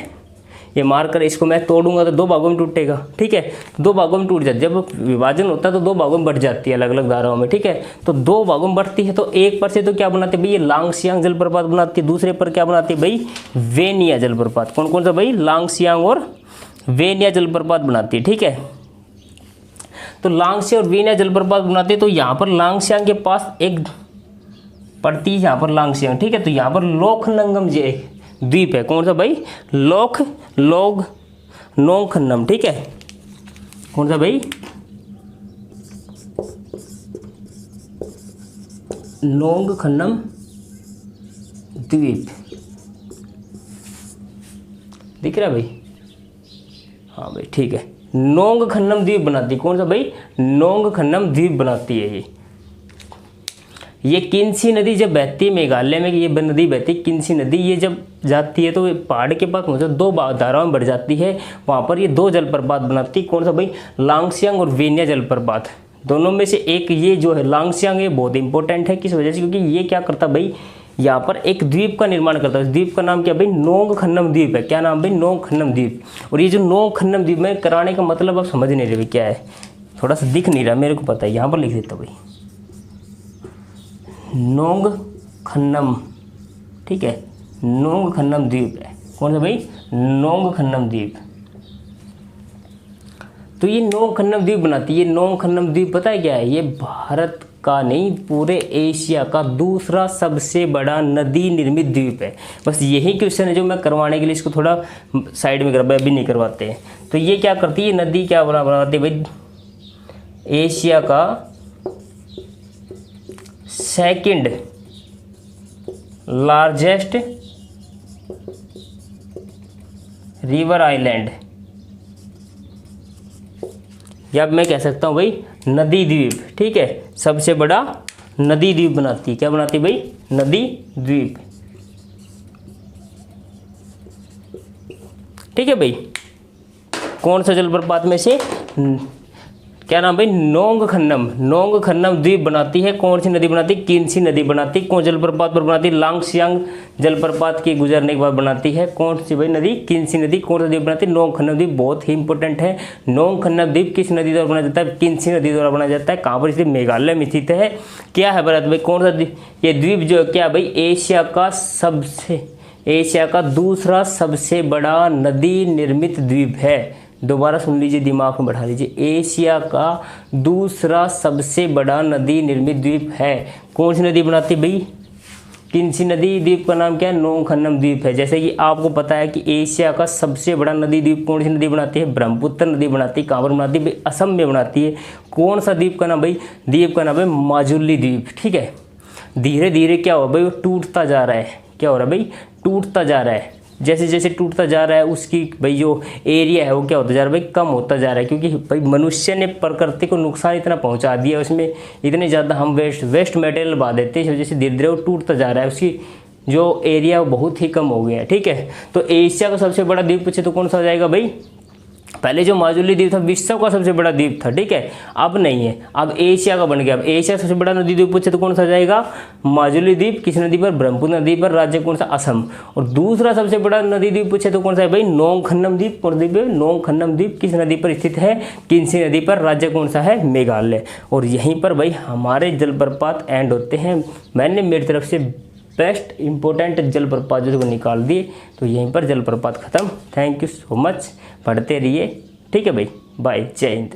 ये मारकर इसको मैं तोड़ूंगा तो 2 भागों में टूटेगा, ठीक है, 2 भागों में टूट जाती है। जब विभाजन होता है तो 2 भागों में बट जाती है अलग अलग धाराओं में, ठीक है। तो 2 भागों में बढ़ती है, तो एक पर से तो क्या बनाती है भाई, ये लांगसियांग जलप्रपात बनाती है, दूसरे पर क्या बनाती है भाई, वेनिया जलप्रपात। कौन कौन सा भाई? लांगसियांग और वेनिया जलप्रपात बनाती है, ठीक है। तो लांगसियांग और वेनिया जलप्रपात बनाते हैं। तो यहाँ पर लांगसियांग के पास एक पड़ती है, यहाँ पर लांगसियांग, ठीक है। तो यहाँ पर लोकनंगम जो एक द्वीप है, कौन सा भाई? नोंगखन्नम, ठीक है। कौन सा भाई? नोंगखन्नम द्वीप, दिख रहा है भाई? हाँ भाई, ठीक है। नोंगखन्नम द्वीप बनाती है। कौन सा भाई? नोंगखन्नम द्वीप बनाती है ये किन्सी नदी जब बहती है मेघालय में, ये नदी बहती है किन्सी नदी, ये जब जाती है तो पहाड़ के पास मतलब 2 धाराओं में बढ़ जाती है, वहाँ पर ये 2 जलप्रपात बनाती है। कौन सा भाई? लांगसियांग और वेनिया जलप्रपात। दोनों में से एक ये जो है लांगसियांग, ये बहुत इंपॉर्टेंट है। किस वजह से? क्योंकि ये क्या करता भाई, यहाँ पर एक द्वीप का निर्माण करता है। उस द्वीप का नाम क्या भाई? नोंगखन्नम द्वीप है। क्या नाम भाई? नोंगखन्नम द्वीप। और ये जो नोंगखन्नम द्वीप में कराने का मतलब आप समझ नहीं रहे क्या है, थोड़ा सा दिख नहीं रहा, मेरे को पता है, यहाँ पर लिख देता भाई नोंगखन्नम, ठीक है, नोंगखन्नम द्वीप है। कौन सा भाई? नोंगखन्नम द्वीप। तो ये नोंगखन्नम द्वीप बनाती है। ये नोंगखन्नम द्वीप पता है क्या है? ये भारत का नहीं, पूरे एशिया का दूसरा सबसे बड़ा नदी निर्मित द्वीप है। बस यही क्वेश्चन है जो मैं करवाने के लिए इसको थोड़ा साइड में करवा, अभी नहीं करवाते हैं। तो ये क्या करती है नदी, क्या बनाती है भाई? एशिया का सेकंड लार्जेस्ट रिवर आइलैंड, या मैं कह सकता हूं भाई नदी द्वीप, ठीक है। सबसे बड़ा नदी द्वीप बनाती है। क्या बनाती है भाई? नदी द्वीप, ठीक है भाई। कौन सा जलप्रपात में से? क्या नाम भाई? नोंगखन्नम द्वीप बनाती है। कौन सी नदी बनाती है? किन्सी नदी बनाती है। कौन जलप्रपात पर बनाती है? लांगसियांग जलप्रपात के गुजरने के बाद बनाती है। कौन सी भाई नदी? किन्सी नदी। कौन सा द्वीप बनाती है? नोंगखन्नम द्वीप। बहुत ही इंपॉर्टेंट है। नोंगखन्नम द्वीप किस नदी द्वारा बनाया जाता है? किन्सी नदी द्वारा बनाया जाता है। कहाँ पर? इसलिए मेघालय में स्थित है। क्या है भारत भाई? कौन सा ये द्वीप जो क्या भाई, एशिया का दूसरा सबसे बड़ा नदी निर्मित द्वीप है। दोबारा सुन लीजिए, दिमाग में बैठा लीजिए, एशिया का दूसरा सबसे बड़ा नदी निर्मित द्वीप है। कौन सी नदी बनाती है भाई? किन्सी नदी। द्वीप का नाम क्या है? नोंगखन्नम द्वीप है। जैसे कि आपको पता है कि एशिया का सबसे बड़ा नदी द्वीप कौन सी नदी बनाती है? ब्रह्मपुत्र नदी बनाती है। कहाँ पर बनाती है भाई? असम में बनाती है। कौन सा द्वीप का नाम भाई? द्वीप का नाम है माजुली द्वीप, ठीक है। धीरे धीरे क्या हुआ भाई, वो टूटता जा रहा है। क्या हो रहा है भाई? टूटता जा रहा है। जैसे जैसे टूटता जा रहा है उसकी भाई जो एरिया है वो क्या होता जा रहा है भाई, कम होता जा रहा है, क्योंकि भाई मनुष्य ने प्रकृति को नुकसान इतना पहुंचा दिया, उसमें इतने ज़्यादा हम वेस्ट मटेरियल बहा देते हैं, इस वजह से धीरे धीरे वो टूटता जा रहा है, उसकी जो एरिया वो बहुत ही कम हो गया है। ठीक है, तो एशिया का सबसे बड़ा द्वीप पूछे तो कौन सा हो जाएगा भाई, पहले जो माजुली द्वीप था विश्व का सबसे बड़ा द्वीप था, ठीक है, अब नहीं है, अब एशिया का बन गया। अब एशिया का सबसे बड़ा नदी द्वीप पूछे तो कौन सा जाएगा, माजुली द्वीप। किस नदी पर, ब्रह्मपुत्र नदी पर, राज्य कौन सा, असम। और दूसरा सबसे बड़ा नदी द्वीप पूछे तो कौन सा है भाई, नोंगखन्नम द्वीप। कौन द्वीप है, नोंगखन्नम द्वीप। किस नदी पर स्थित है, किन्सी नदी पर, राज्य कौन सा है, मेघालय। और यहीं पर भाई हमारे जलप्रपात एंड होते हैं। मैंने मेरी तरफ से बेस्ट इंपॉर्टेंट जलप्रपात जो निकाल दिए, तो यहीं पर जलप्रपात खत्म। थैंक यू सो मच, पढ़ते रहिए, ठीक है भाई, बाय, जय हिंद।